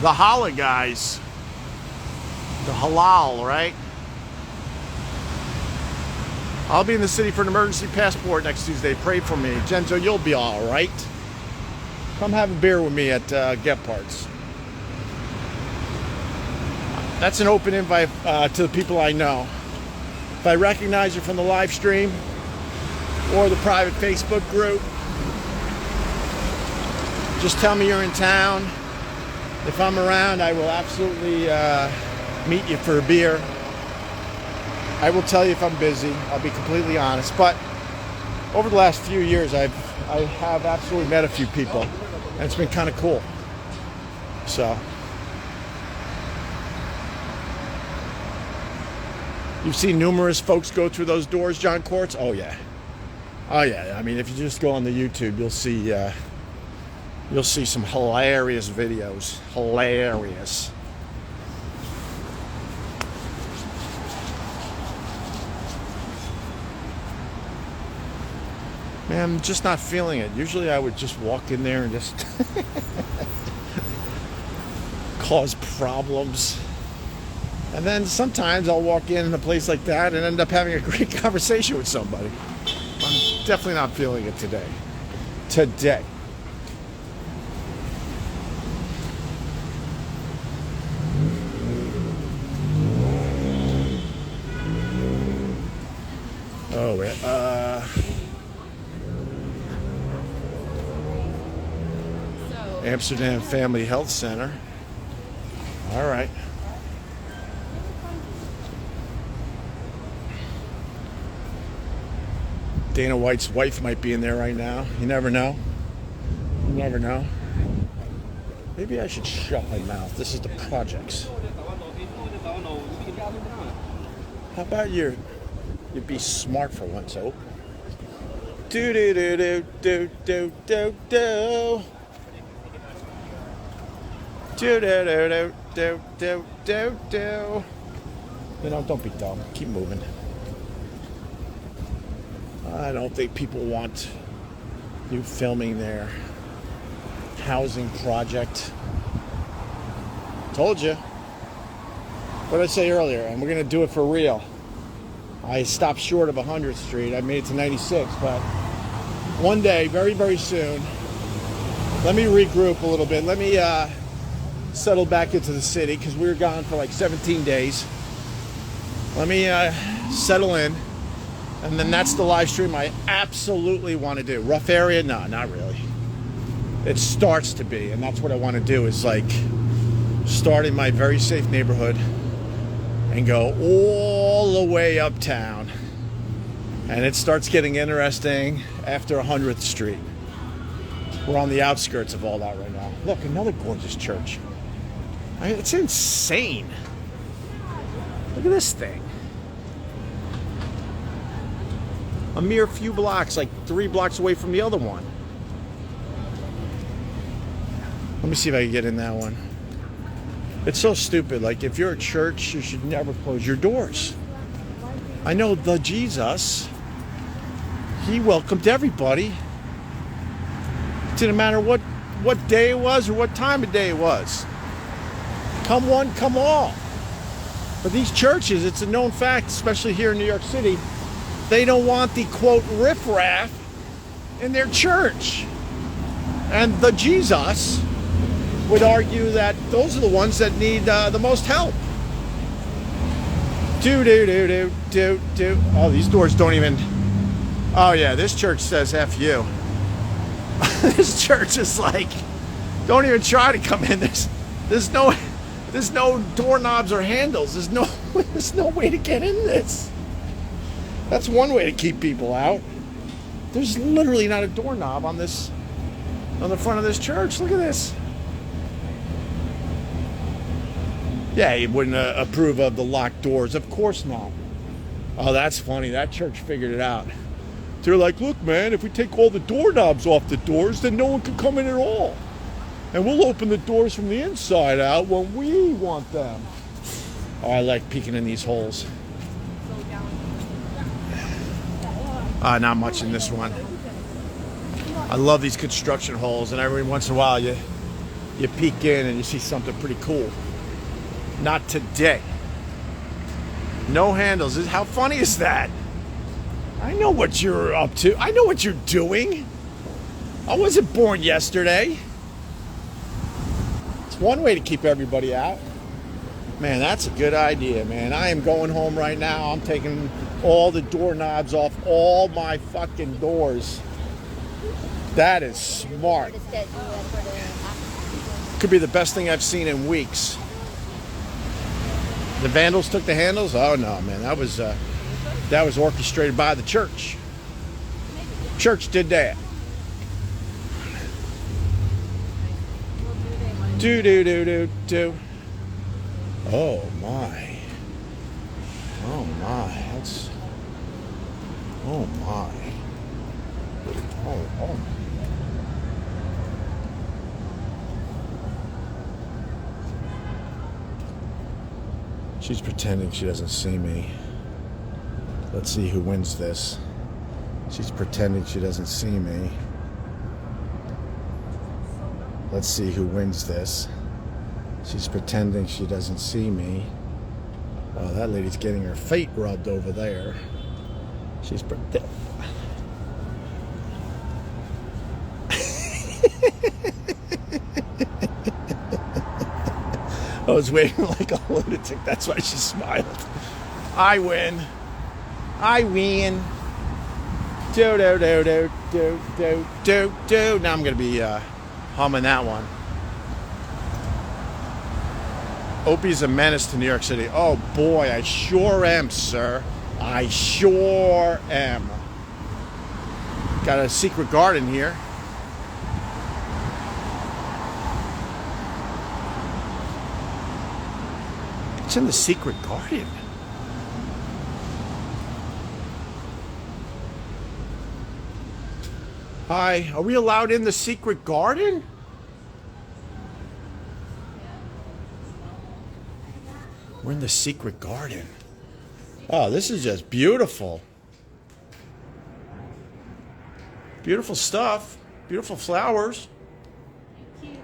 The Hala guys. The halal, right? I'll be in the city for an emergency passport next Tuesday. Pray for me. Genzo, you'll be all right. Come have a beer with me at Get Parts. That's an open invite to the people I know. If I recognize you from the live stream or the private Facebook group, just tell me you're in town. If I'm around, I will absolutely meet you for a beer. I will tell you if I'm busy. I'll be completely honest. But over the last few years, I have absolutely met a few people, and it's been kind of cool. So, you've seen numerous folks go through those doors, John Quartz? Oh yeah. Oh yeah. I mean, if you just go on the YouTube, you'll see some hilarious videos. Hilarious. Man, I'm just not feeling it. Usually I would just walk in there and just cause problems. And then sometimes I'll walk in a place like that and end up having a great conversation with somebody. I'm definitely not feeling it today. Today. Oh, wait. Amsterdam Family Health Center. All right. Dana White's wife might be in there right now. You never know. You never know. Maybe I should shut my mouth. This is the projects. How about you be smart for once, Hope? Do do do do do do do do. Do do do do do do do. You know, don't be dumb. Keep moving. I don't think people want you filming their housing project. Told you. What did I say earlier? And we're going to do it for real. I stopped short of 100th Street. I made it to 96, but one day, very, very soon, let me regroup a little bit. Let me settle back into the city because we were gone for like 17 days. Let me settle in. And then that's the live stream I absolutely want to do. Rough area? No, not really. It starts to be, and that's what I want to do is like start in my very safe neighborhood and go all the way uptown. And it starts getting interesting after 100th Street. We're on the outskirts of all that right now. Look, another gorgeous church. It's insane. Look at this thing. A mere few blocks, like 3 blocks away from the other one. Let me see if I can get in that one. It's so stupid. Like, if you're a church, you should never close your doors. I know the Jesus, he welcomed everybody. It didn't matter what day it was or what time of day it was. Come one, come all. But these churches, it's a known fact, especially here in New York City, they don't want the, quote, riffraff in their church. And the Jesus would argue that those are the ones that need the most help. Do. Oh, these doors don't even... Oh, yeah, this church says F you. This church is like, don't even try to come in. There's no doorknobs or handles. There's no way to get in this. That's one way to keep people out. There's literally not a doorknob on the front of this church. Look at this. Yeah, he wouldn't approve of the locked doors. Of course not. Oh, that's funny. That church figured it out. They're like, look, man, if we take all the doorknobs off the doors, then no one can come in at all. And we'll open the doors from the inside out when we want them. Oh, I like peeking in these holes. Not much in this one. I love these construction holes, and every once in a while you you peek in and you see something pretty cool. Not today. No handles. How funny is that? I know what you're up to. I know what you're doing. I wasn't born yesterday. It's one way to keep everybody out. Man, that's a good idea, man. I am going home right now. I'm taking all the doorknobs off all my fucking doors. That is smart. Could be the best thing I've seen in weeks. The vandals took the handles? Oh no, man. That was orchestrated by the church. Church did that. Do. Oh my. Oh my. That's. Oh my. Oh. She's pretending she doesn't see me. Let's see who wins this. She's pretending she doesn't see me. Let's see who wins this. She's pretending she doesn't see me. Oh, that lady's getting her feet rubbed over there. She's pretending. I was waiting like a lunatic. That's why she smiled. I win. Do. Now I'm gonna be humming that one. Opie's a menace to New York City. Oh boy, I sure am, sir. I sure am. Got a secret garden here. What's in the secret garden? Hi, are we allowed in the secret garden? We're in the secret garden. Oh, this is just beautiful. Beautiful stuff. Beautiful flowers. Thank you.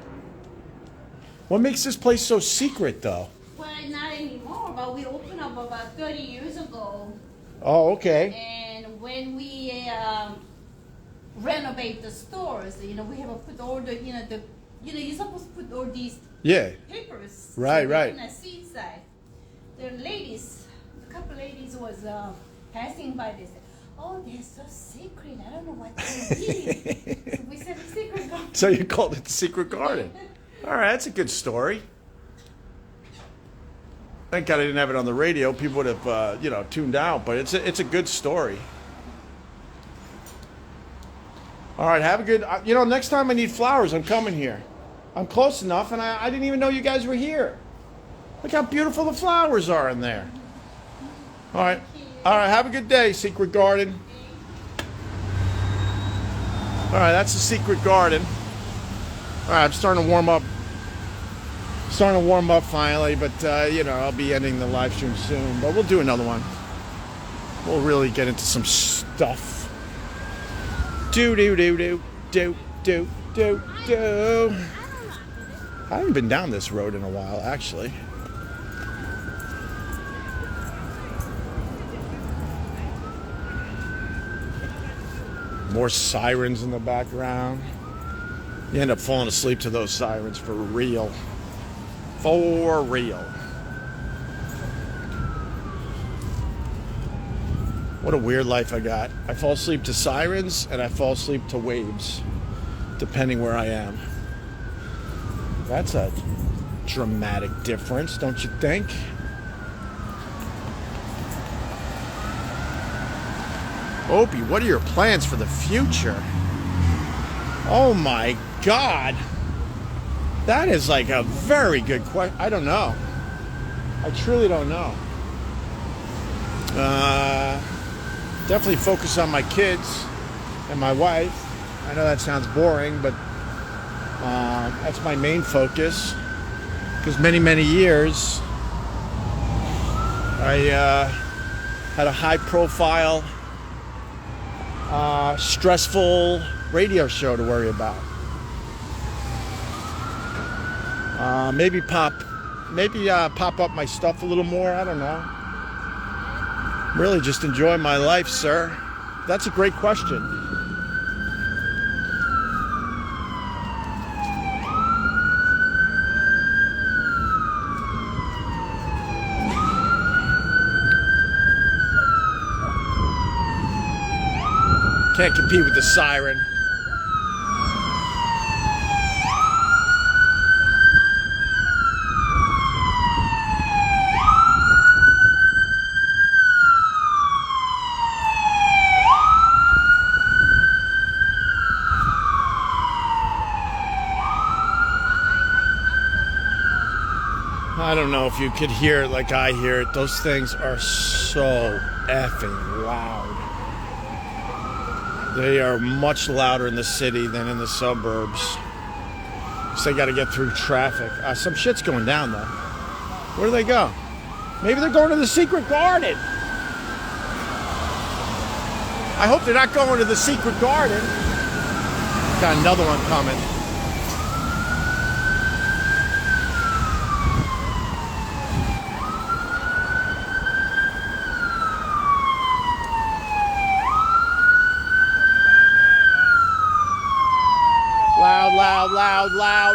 What makes this place so secret, though? Well, not anymore, but we opened up about 30 years ago. Oh, okay. And when we renovate the stores, we have to put all the, you're supposed to put all these papers. Right. In the seat side. The ladies, a couple ladies was passing by. They said, "Oh, they're so secret. I don't know what they mean." So we said the secret garden. So you called it the secret garden. All right, that's a good story. Thank God I didn't have it on the radio. People would have, tuned out. But it's a good story. All right, have a good. Next time I need flowers, I'm coming here. I'm close enough, and I didn't even know you guys were here. Look how beautiful the flowers are in there. All right, have a good day, secret garden. All right, that's the secret garden. All right, I'm starting to warm up. Finally, but I'll be ending the live stream soon. But we'll do another one. We'll really get into some stuff. Do. I haven't been down this road in a while, actually. More sirens in the background. You end up falling asleep to those sirens for real. For real. What a weird life I got. I fall asleep to sirens and I fall asleep to waves, depending where I am. That's a dramatic difference, don't you think? Opie, what are your plans for the future? Oh my God. That is like a very good question. I don't know. I truly don't know. Definitely focus on my kids and my wife. I know that sounds boring, but that's my main focus. Because many years, I had a high-profile, stressful radio show to worry about. Maybe pop up my stuff a little more. I don't know. Really just enjoy my life, sir. That's a great question. Can't compete with the siren. I don't know if you could hear it like I hear it. Those things are so effing loud. They are much louder in the city than in the suburbs. So they got to get through traffic. Some shit's going down, though. Where do they go? Maybe they're going to the secret garden. I hope they're not going to the secret garden. Got another one coming. Loud.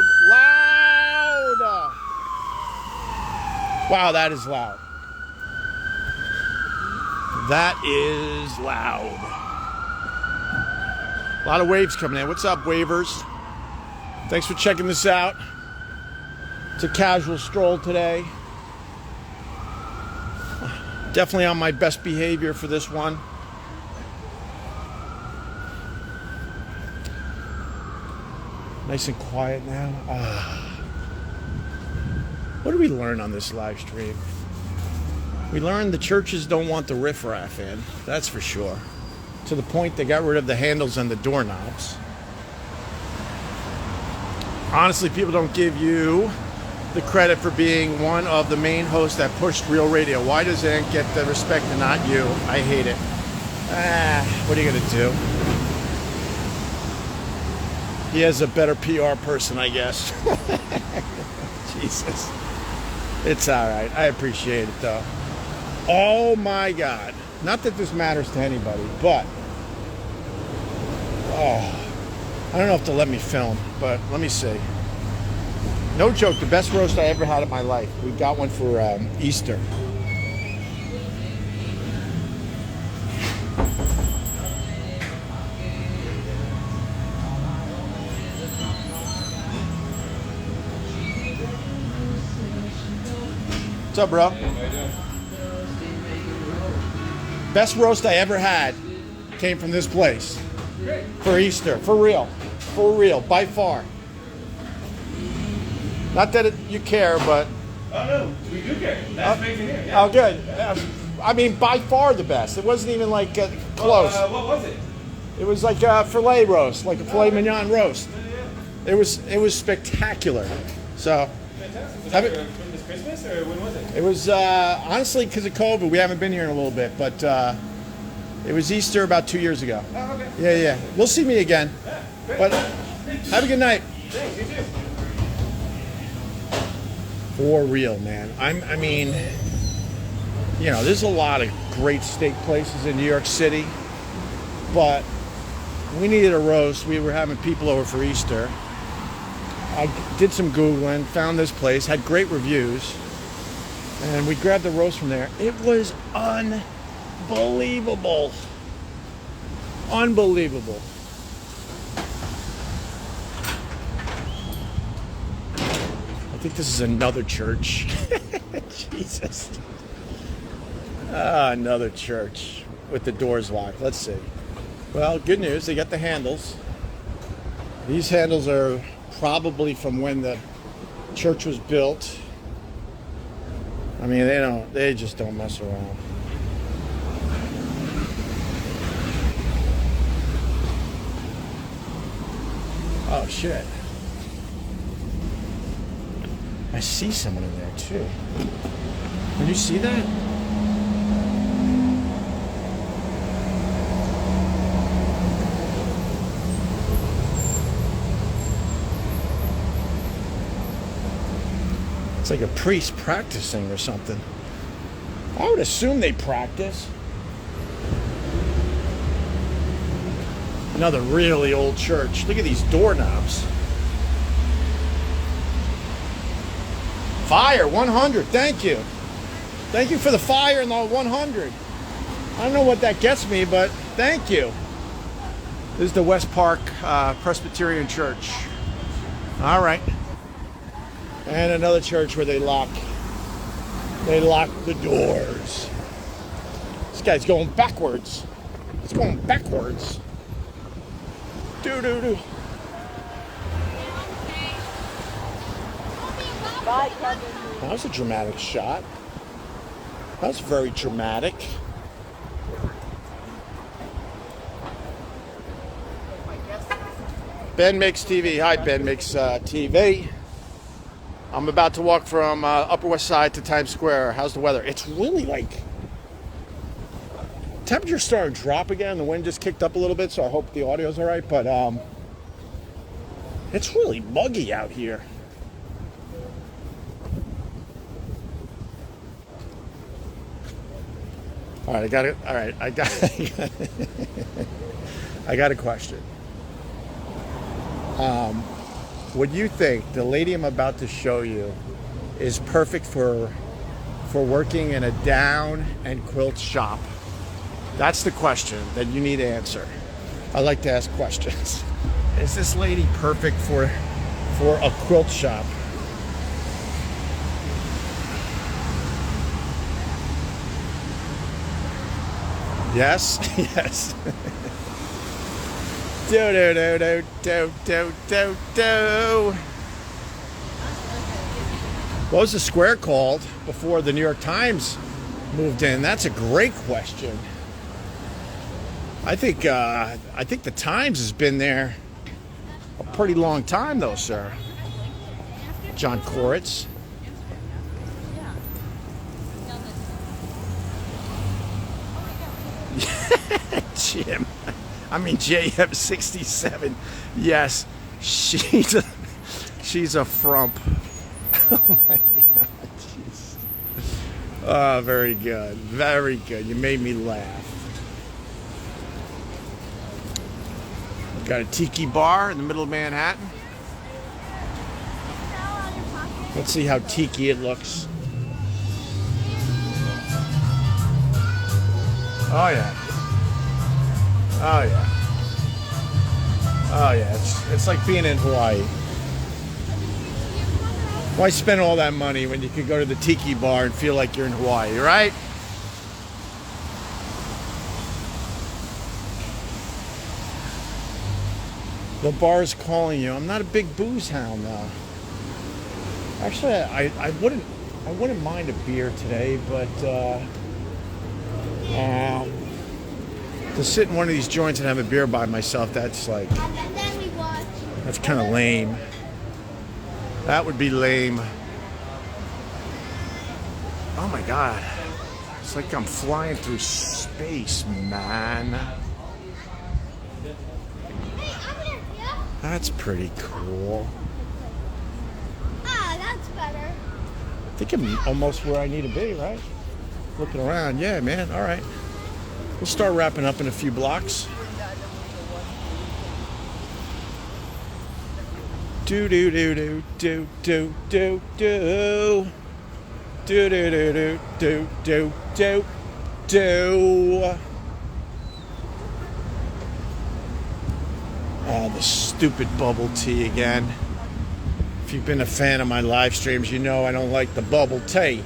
Wow, that is loud. That is loud. A lot of waves coming in. What's up, wavers? Thanks for checking this out. It's a casual stroll today. Definitely on my best behavior for this one. Nice and quiet now. What did we learn on this live stream? We learned the churches don't want the riffraff in. That's for sure. To the point they got rid of the handles on the doorknobs. Honestly, people don't give you the credit for being one of the main hosts that pushed real radio. Why does it get the respect and not you? I hate it. What are you gonna do? He has a better PR person, I guess. Jesus. It's all right. I appreciate it, though. Oh, my God. Not that this matters to anybody, but... I don't know if they'll let me film, but let me see. No joke, the best roast I ever had in my life. We got one for Easter. What's up, bro? Best roast I ever had came from this place. For Easter. For real. For real. By far. Not that you care, but... Oh, no. We do care. That's amazing here. Yeah. Oh, good. I mean, by far the best. It wasn't even, like, close. What was it? It was like a filet roast. Like a filet mignon roast. Yeah. It was spectacular. So... Fantastic. Was that from this Christmas, or when was it? It was, honestly, because of COVID, we haven't been here in a little bit, but it was Easter about 2 years ago. Oh, okay. Yeah. We'll see me again. Yeah, great. But have a good night. Thanks, you too. For real, man. I mean, you know, there's a lot of great steak places in New York City, but we needed a roast. We were having people over for Easter. I did some Googling, found this place, had great reviews, and we grabbed the roast from there. It was unbelievable. Unbelievable. I think this is another church. Jesus. Another church with the doors locked. Let's see. Well, good news, they got the handles. These handles are probably from when the church was built. I mean, they just don't mess around. Oh shit. I see someone in there too. Can you see that? It's like a priest practicing or something. I would assume they practice. Another really old church. Look at these doorknobs. Fire 100. Thank you. Thank you for the fire and the 100. I don't know what that gets me, but thank you. This is the West Park Presbyterian Church. All right. And another church where they lock the doors. This guy's going backwards. It's going backwards. Do. That was a dramatic shot. That was very dramatic. Ben Makes TV. Hi, Ben Makes TV. I'm about to walk from Upper West Side to Times Square. How's the weather? It's really like... Temperature's starting to drop again. The wind just kicked up a little bit, so I hope the audio's all right. But it's really muggy out here. All right, I got a question. Would you think the lady I'm about to show you is perfect for working in a down and quilt shop? That's the question that you need to answer. I like to ask questions. Is this lady perfect for a quilt shop? Yes, yes. Do. What was the square called before the New York Times moved in? That's a great question. I think the Times has been there a pretty long time, though, sir. John Koritz. Jim. I mean, JM67. Yes, she's a frump. Oh my God, jeez. Oh, very good, very good. You made me laugh. Got a tiki bar in the middle of Manhattan. Let's see how tiki it looks. Oh yeah. Oh yeah. Oh yeah. It's like being in Hawaii. Why spend all that money when you could go to the tiki bar and feel like you're in Hawaii, right? The bar's calling you. I'm not a big booze hound though. Actually, I wouldn't mind a beer today, but to sit in one of these joints and have a beer by myself, that's like, that's kind of lame. That would be lame. Oh my God. It's like I'm flying through space, man. That's pretty cool. Ah, that's better. I think I'm almost where I need to be, right? Looking around. Yeah, man. All right. We'll start wrapping up in a few blocks. Do. Oh, the stupid bubble tea again. If you've been a fan of my live streams, you know I don't like the bubble tea.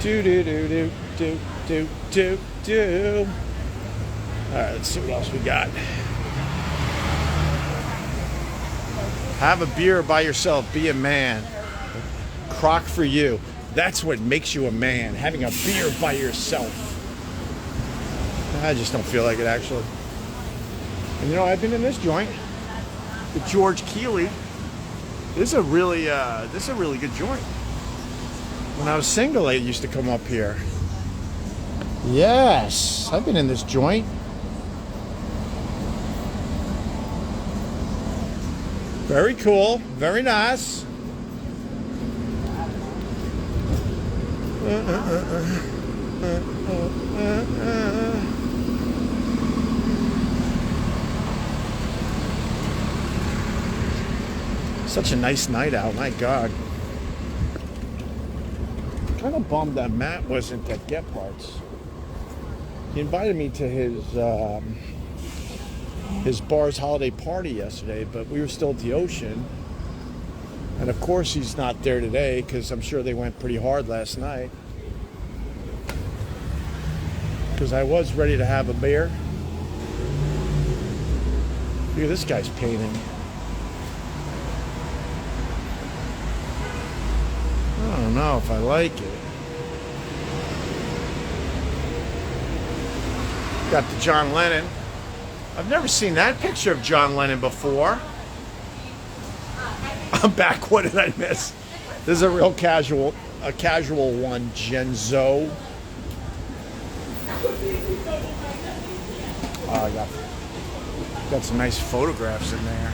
Do. All right, let's see what else we got. Have a beer by yourself. Be a man. Crock for you. That's what makes you a man. Having a beer by yourself. I just don't feel like it, actually. And you know, I've been in this joint, the George Keeley. This is a really good joint. When I was single, I used to come up here. Yes, I've been in this joint. Very cool, very nice. Such a nice night out, my God. Kind of bummed that Matt wasn't at Get Parts. He invited me to his bar's holiday party yesterday, but we were still at the Ocean. And of course he's not there today because I'm sure they went pretty hard last night. Because I was ready to have a beer. Look at this guy's painting. I don't know if I like it. Got the John Lennon. I've never seen that picture of John Lennon before. I'm back. What did I miss? This is a real casual one. Genzo. Oh, I got some nice photographs in there.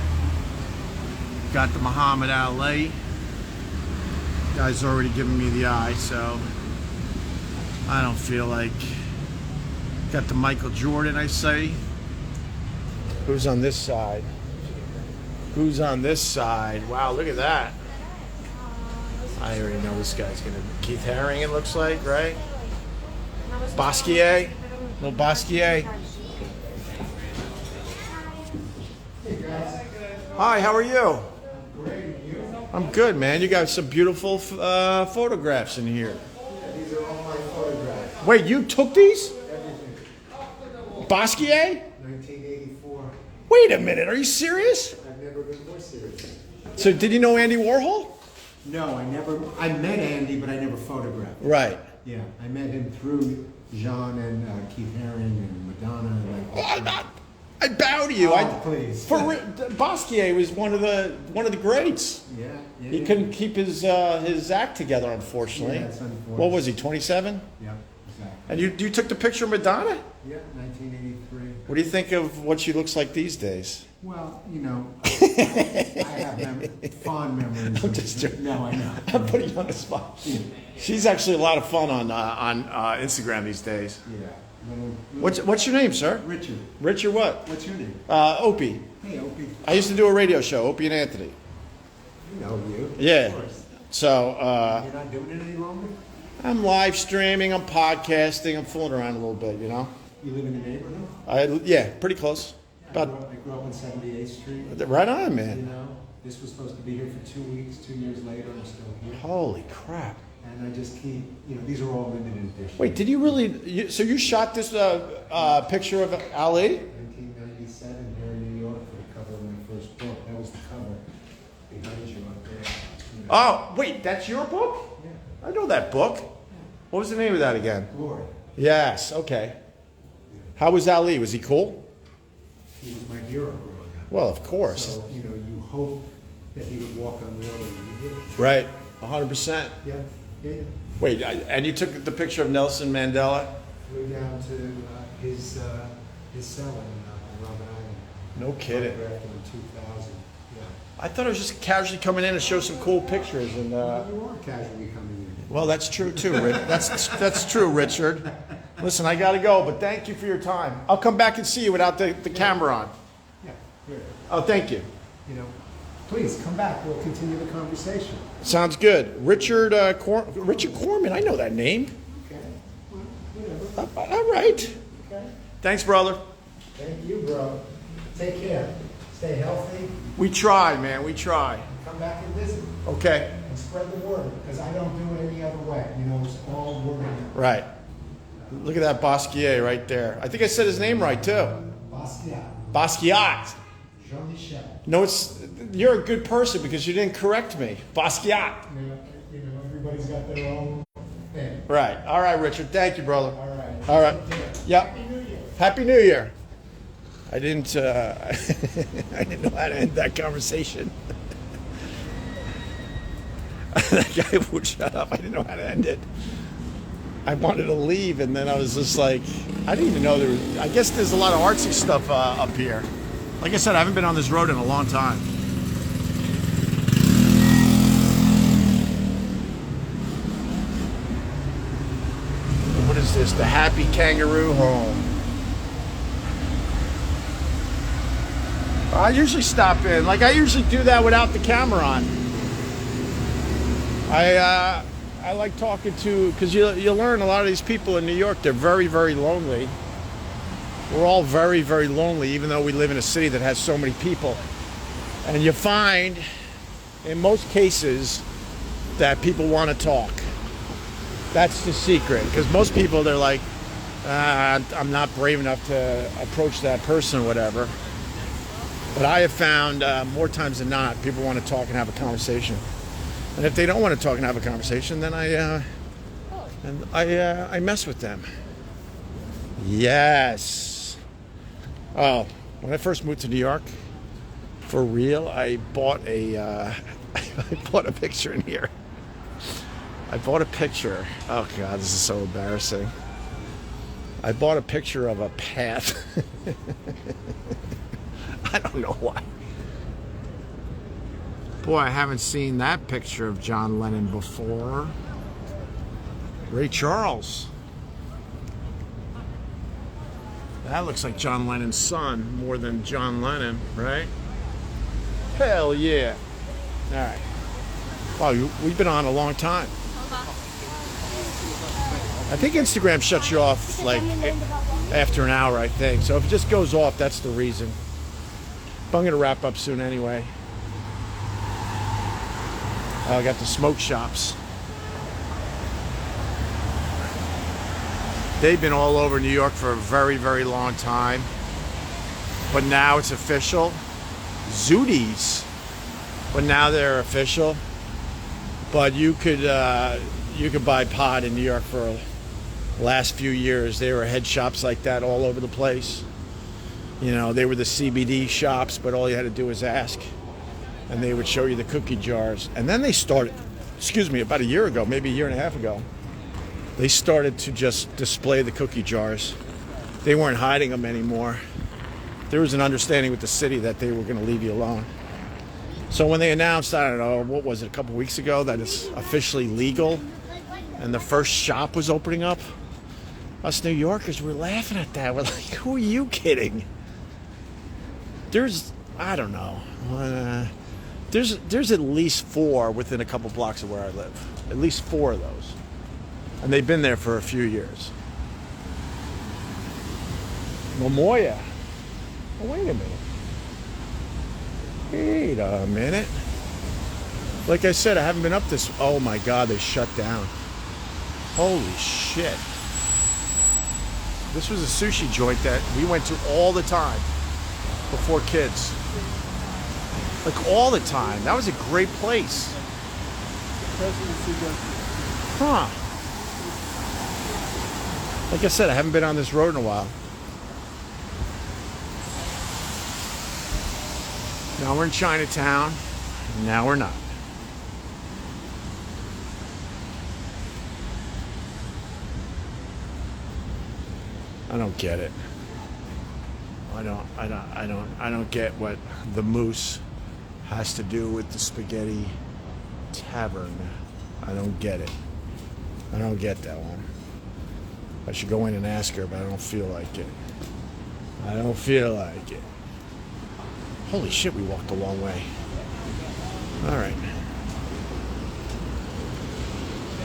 Got the Muhammad Ali. Guy's already giving me the eye, so I don't feel like. Got the Michael Jordan, I say. Who's on this side? Who's on this side? Wow, look at that. I already know this guy's gonna. Keith Haring, it looks like, right? Basquiat, little Basquiat. Hey guys. Hi, how are you? Great. You? I'm good, man. You got some beautiful photographs in here. Yeah, these are all my photographs. Wait, you took these? Everything. Basquiat? 1984. Wait a minute, are you serious? I've never been more serious. So did you know Andy Warhol? No, I met Andy, but I never photographed. Right. Yeah, I met him through Jean and Keith Haring and Madonna. And I bow to you. Oh, please. Basquiat was one of the greats. Yeah. He couldn't keep his act together, unfortunately. Yeah, it's unfortunate. What was he, 27? Yeah, exactly. And you took the picture of Madonna? Yeah, 1983. What do you think of what she looks like these days? Well, I have fond memories. I'm just joking. No, I know. I'm putting you on the spot. She's actually a lot of fun on Instagram these days. Yeah. What's your name, sir? Richard. Richard what? What's your name? Opie. Hey, Opie. I used to do a radio show, Opie and Anthony. You know you. Yeah. Of course. So You're not doing it any longer? I'm live streaming, I'm podcasting, I'm fooling around a little bit, you know? You live in the neighborhood? Yeah, pretty close. I grew up on 78th Street. Right on, You man. know, this was supposed to be here for 2 weeks. 2 years later, I'm still here. Holy crap. And I just keep, these are all limited editions. Wait, did you really? So you shot this picture of Ali? 1997 here in New York for the cover of my first book. That was the cover behind you up there. Oh, wait, that's your book? Yeah. I know that book. What was the name of that again? Glory. Yes, okay. How was Ali? Was he cool? He was my hero growing up. Well, of course. So, you hope that he would walk on water and you did. Right, 100%. Yeah. Wait, and you took the picture of Nelson Mandela? Flew down to his cell in Robben Island. No kidding. Photographed him in 2000. Yeah. I thought I was just casually coming in to show some cool pictures. And You are casually coming in. well, that's true too, that's true, Richard. Listen, I got to go, but thank you for your time. I'll come back and see you without the camera on. Yeah. Here. Oh, thank you. Please come back. We'll continue the conversation. Sounds good. Richard Corman, I know that name. Okay. Well, whatever. All right. Okay. Thanks, brother. Thank you, bro. Take care. Stay healthy. We try, man. We try. Come back and visit. Okay. And spread the word, because I don't do it any other way. It's all word. Right. Look at that Basquiat right there. I think I said his name right too. Basquiat. Basquiat. Jean-Michel. No, you're a good person because you didn't correct me. Basquiat. Everybody's got their own thing. Right. All right, Richard. Thank you, brother. All right. All right. Yep. Happy New Year. Happy New Year. I didn't. I didn't know how to end that conversation. That guy would shut up. I didn't know how to end it. I wanted to leave, and then I was just like, I didn't even know there was. I guess there's a lot of artsy stuff up here. Like I said, I haven't been on this road in a long time. this? The Happy Kangaroo Home. I usually stop in. Like, I usually do that without the camera on. I like talking to, because you learn a lot of these people in New York, they're very, very lonely. We're all very, very lonely, even though we live in a city that has so many people. And you find, in most cases, that people want to talk. That's the secret. Because most people, they're like, I'm not brave enough to approach that person or whatever. But I have found more times than not, people want to talk and have a conversation. And if they don't want to talk and have a conversation, then I mess with them. Yes. Oh, when I first moved to New York, for real, I bought I bought a picture in here. I bought a picture. Oh God, this is so embarrassing. I bought a picture of a path. I don't know why. Boy, I haven't seen that picture of John Lennon before. Ray Charles. That looks like John Lennon's son more than John Lennon, right? Hell yeah. All right. Wow, we've been on a long time. I think Instagram shuts you off like after an hour, I think. So if it just goes off, that's the reason. But I'm going to wrap up soon anyway. I got the smoke shops. They've been all over New York for a very, very long time. But now it's official. Zooties. But now they're official. But you could buy pot in New York for the last few years. There were head shops like that all over the place. You know, they were the CBD shops, but all you had to do was ask. And they would show you the cookie jars. And then they started, about a year ago, maybe a year and a half ago, they started to just display the cookie jars. They weren't hiding them anymore. There was an understanding with the city that they were going to leave you alone. So when they announced, I don't know, what was it, a couple weeks ago, that it's officially legal, and the first shop was opening up, us New Yorkers were laughing at that. We're like, who are you kidding? There's, I don't know, there's at least 4 within a couple blocks of where I live. At least 4 of those. And they've been there for a few years. Momoya. Oh, wait a minute. Wait a minute. Like I said, I haven't been up this. Oh my God, they shut down. Holy shit. This was a sushi joint that we went to all the time before kids. Like all the time. That was a great place. Huh. Like I said, I haven't been on this road in a while. Now we're in Chinatown. Now we're not. I don't get it. I don't get what the moose has to do with the Spaghetti Tavern. I don't get it. I don't get that one. I should go in and ask her, but I don't feel like it. I don't feel like it. Holy shit, we walked a long way. All right.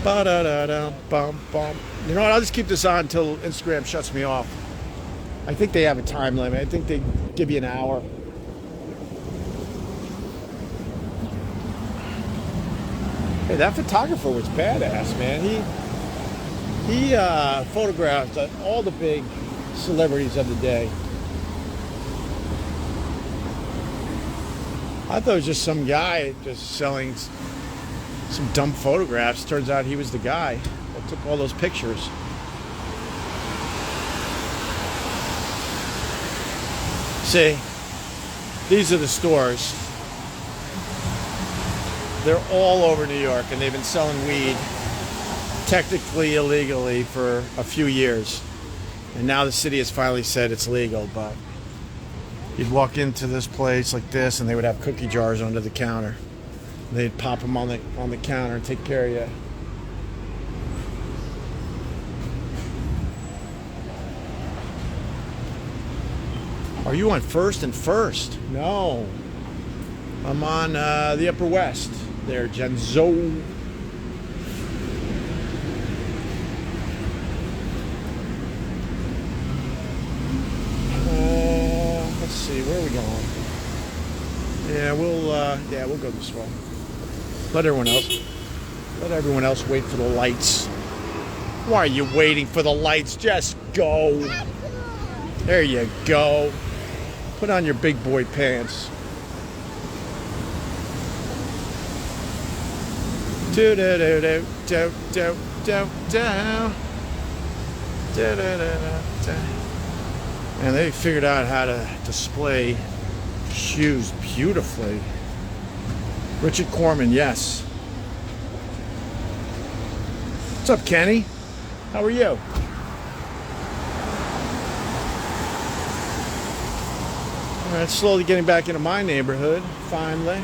Ba-da-da-da-bum-bum. You know what? I'll just keep this on until Instagram shuts me off. I think they have a time limit. I think they give you an hour. Hey, that photographer was badass, man. He photographed all the big celebrities of the day. I thought it was just some guy just selling some dumb photographs. Turns out he was the guy that took all those pictures. See, these are the stores. They're all over New York, and they've been selling weed technically illegally for a few years. And now the city has finally said it's legal, but you'd walk into this place like this, and they would have cookie jars under the counter. They'd pop them on the counter and take care of you. Are you on First and First? No. I'm on the Upper West. There, Genzo. Let's see, where are we going? Yeah, we'll go this way. Let everyone else wait for the lights. Why are you waiting for the lights? Just go. There you go. Put on your big boy pants. Do do do do do do do do. Do do do do. And they figured out how to display shoes beautifully. Richard Corman, yes. What's up, Kenny? How are you? All right, slowly getting back into my neighborhood, finally.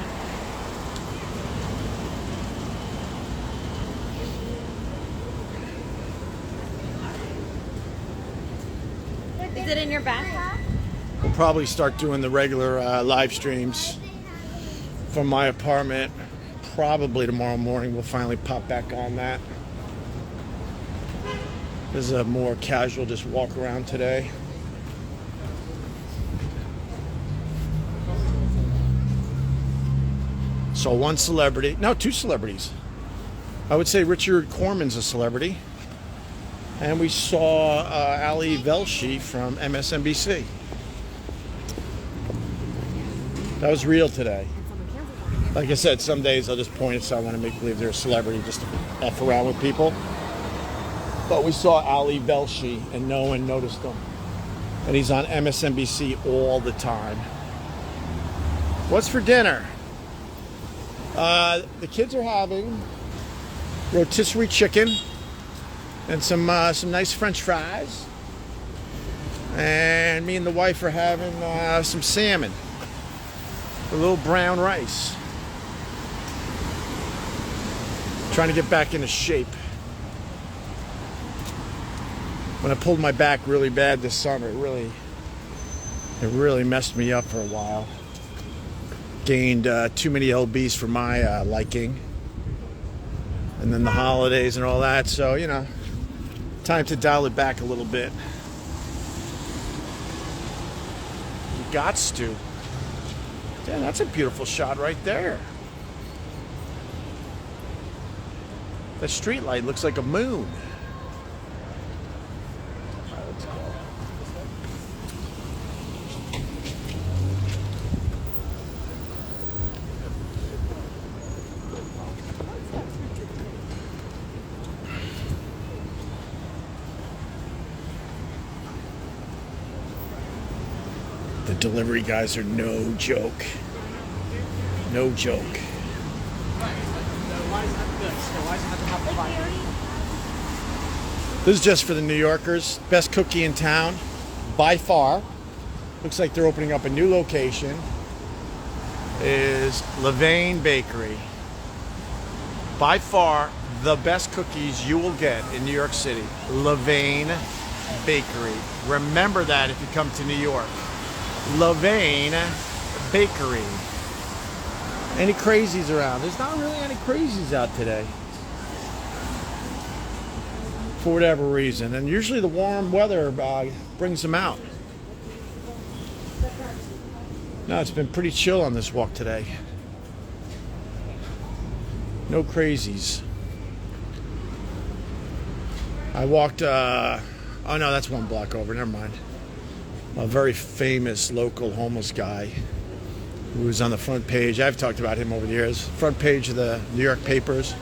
Is it in your backpack? We'll probably start doing the regular live streams from my apartment. Probably tomorrow morning we'll finally pop back on that. This is a more casual just walk around today. So one celebrity, no, two celebrities. I would say Richard Corman's a celebrity. And we saw Ali Velshi from MSNBC. That was real today. Like I said, some days I'll just point at someone and make believe they're a celebrity just to F around with people. But we saw Ali Velshi and no one noticed him. And he's on MSNBC all the time. What's for dinner? The kids are having rotisserie chicken and some nice French fries. And me and the wife are having some salmon, a little brown rice. Trying to get back into shape. When I pulled my back really bad this summer, it really messed me up for a while. Gained too many lbs for my liking. And then the holidays and all that, so you know, time to dial it back a little bit. You gots to. Damn, that's a beautiful shot right there. The street light looks like a moon. All right, let's go. The delivery guys are no joke. No joke. This is just for the New Yorkers. Best cookie in town, by far. Looks like they're opening up a new location. Is Levain Bakery. By far, the best cookies you will get in New York City. Levain Bakery. Remember that if you come to New York. Levain Bakery. Any crazies around? There's not really any crazies out today. For whatever reason. And usually the warm weather brings them out. No, it's been pretty chill on this walk today. No crazies. I walked, oh no, that's one block over, never mind. A very famous local homeless guy who was on the front page. I've talked about him over the years. Front page of the New York papers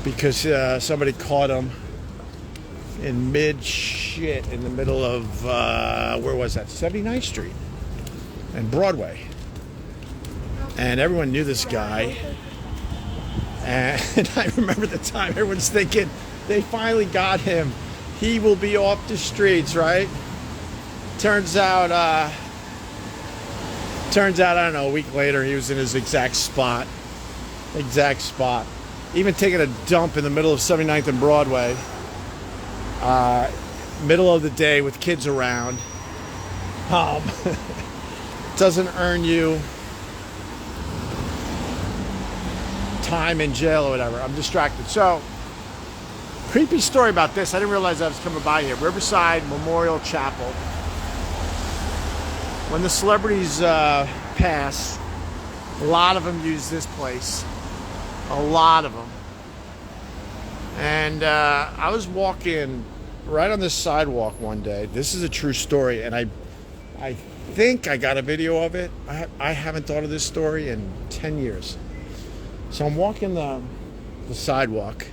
because somebody caught him in mid-shit in the middle of, where was that? 79th Street and Broadway. And everyone knew this guy. And I remember the time everyone's thinking, they finally got him. He will be off the streets, right? Turns out, I don't know, a week later, he was in his exact spot. Even taking a dump in the middle of 79th and Broadway. Middle of the day with kids around. Doesn't earn you time in jail or whatever. I'm distracted. So, creepy story about this. I didn't realize I was coming by here. Riverside Memorial Chapel. When the celebrities pass, a lot of them use this place. A lot of them. And I was walking right on this sidewalk one day. This is a true story, and I think I got a video of it. I haven't thought of this story in 10 years. So I'm walking the sidewalk.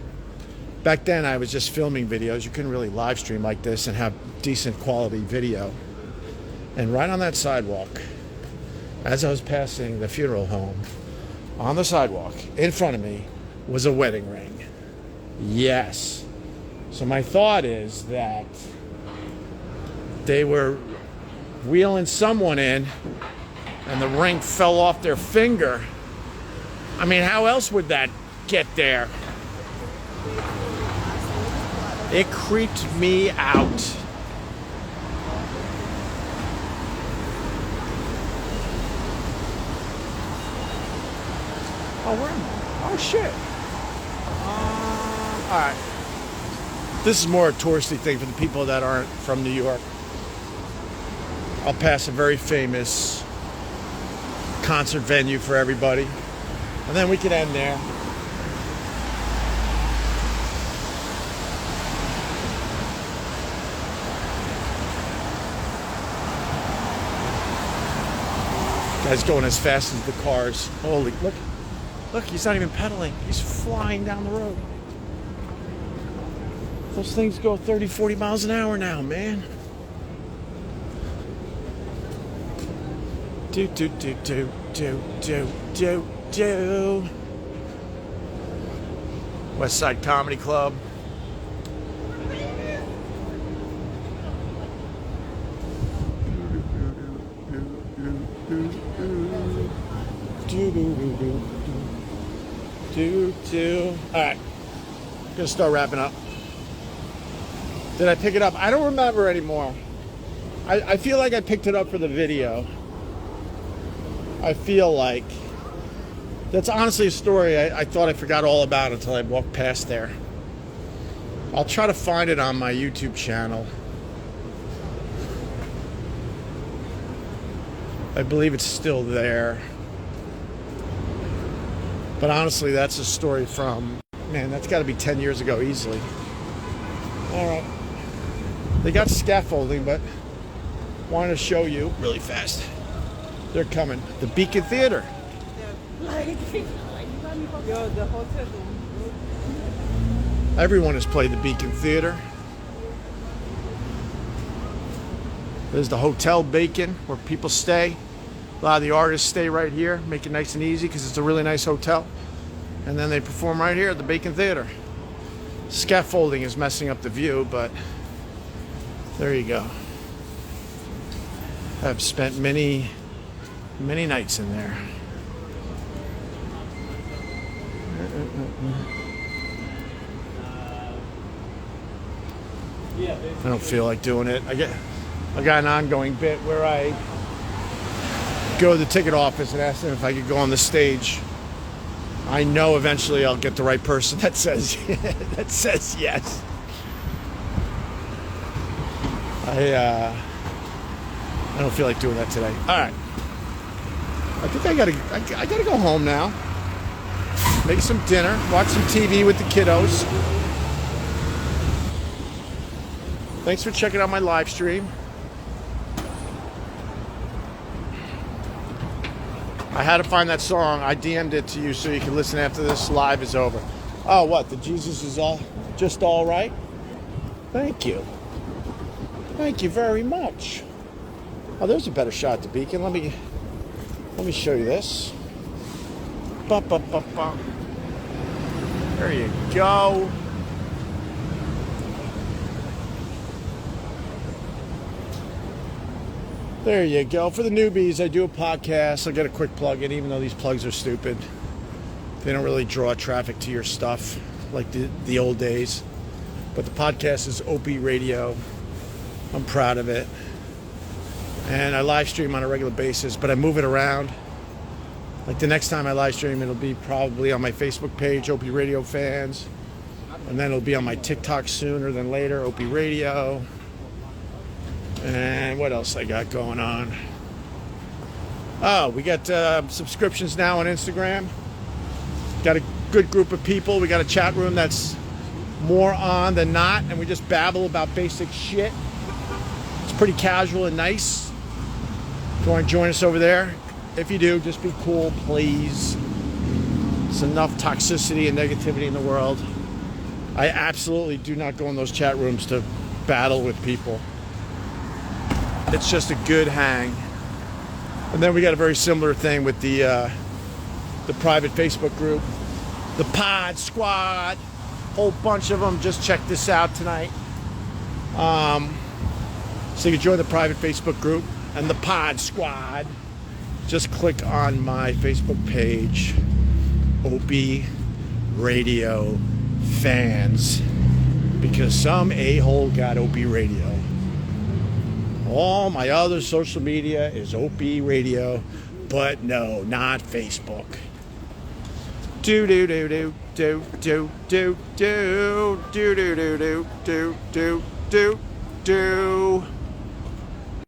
Back then I was just filming videos. You couldn't really live stream like this and have decent quality video. And right on that sidewalk, as I was passing the funeral home, on the sidewalk in front of me was a wedding ring. Yes. So my thought is that they were wheeling someone in and the ring fell off their finger. I mean, how else would that get there? It creeped me out. Oh, where am I? Oh, shit. All right. This is more a touristy thing for the people that aren't from New York. I'll pass a very famous concert venue for everybody. And then we can end there. Guy's going as fast as the cars. Holy, look, he's not even pedaling. He's flying down the road. Those things go 30, 40 miles an hour now, man. Do. West Side Comedy Club. All right, gonna start wrapping up. Did I pick it up? I don't remember anymore. I feel like I picked it up for the video. I feel like that's honestly a story I thought I forgot all about until I walked past there. I'll try to find it on my YouTube channel. I believe it's still there. But honestly, that's a story from, man, that's got to be 10 years ago easily. All right. They got scaffolding, but wanted to show you really fast. They're coming. The Beacon Theater. Everyone has played the Beacon Theater. There's the Hotel Bacon, where people stay. A lot of the artists stay right here, make it nice and easy because it's a really nice hotel. And then they perform right here at the Bacon Theater. Scaffolding is messing up the view, but there you go. I've spent many nights in there. I don't feel like doing it. I got an ongoing bit where I go to the ticket office and ask them if I could go on the stage. I know eventually I'll get the right person that says yes. I don't feel like doing that today. All right. I think I gotta go home now. Make some dinner, watch some TV with the kiddos. Thanks for checking out my live stream. I had to find that song. I DM'd it to you so you can listen after this live is over. Oh, what? The Jesus is just all right? Thank you. Thank you very much. Oh, there's a better shot at the Beacon. Let me show you this. There you go. There you go. For the newbies, I do a podcast. I'll get a quick plug in, even though these plugs are stupid. They don't really draw traffic to your stuff like the old days. But the podcast is Opie Radio. I'm proud of it. And I live stream on a regular basis, but I move it around. Like the next time I live stream, it'll be probably on my Facebook page, Opie Radio Fans. And then it'll be on my TikTok sooner than later, Opie Radio. And what else I got going on? Oh, we got subscriptions now on Instagram. Got a good group of people. We got a chat room that's more on than not, and we just babble about basic shit. It's pretty casual and nice. If you want to join us over there, if you do, just be cool, please. There's enough toxicity and negativity in the world. I absolutely do not go in those chat rooms to battle with people. It's just a good hang. And then we got a very similar thing with the private Facebook group, the Pod Squad. Whole bunch of them. Just check this out tonight. So you can join the private Facebook group and the Pod Squad. Just click on my Facebook page, Opie Radio Fans, because some a-hole got Opie Radio. All my other social media is Opie Radio, but no, not Facebook. Do do do do do do do do do do do do do do do.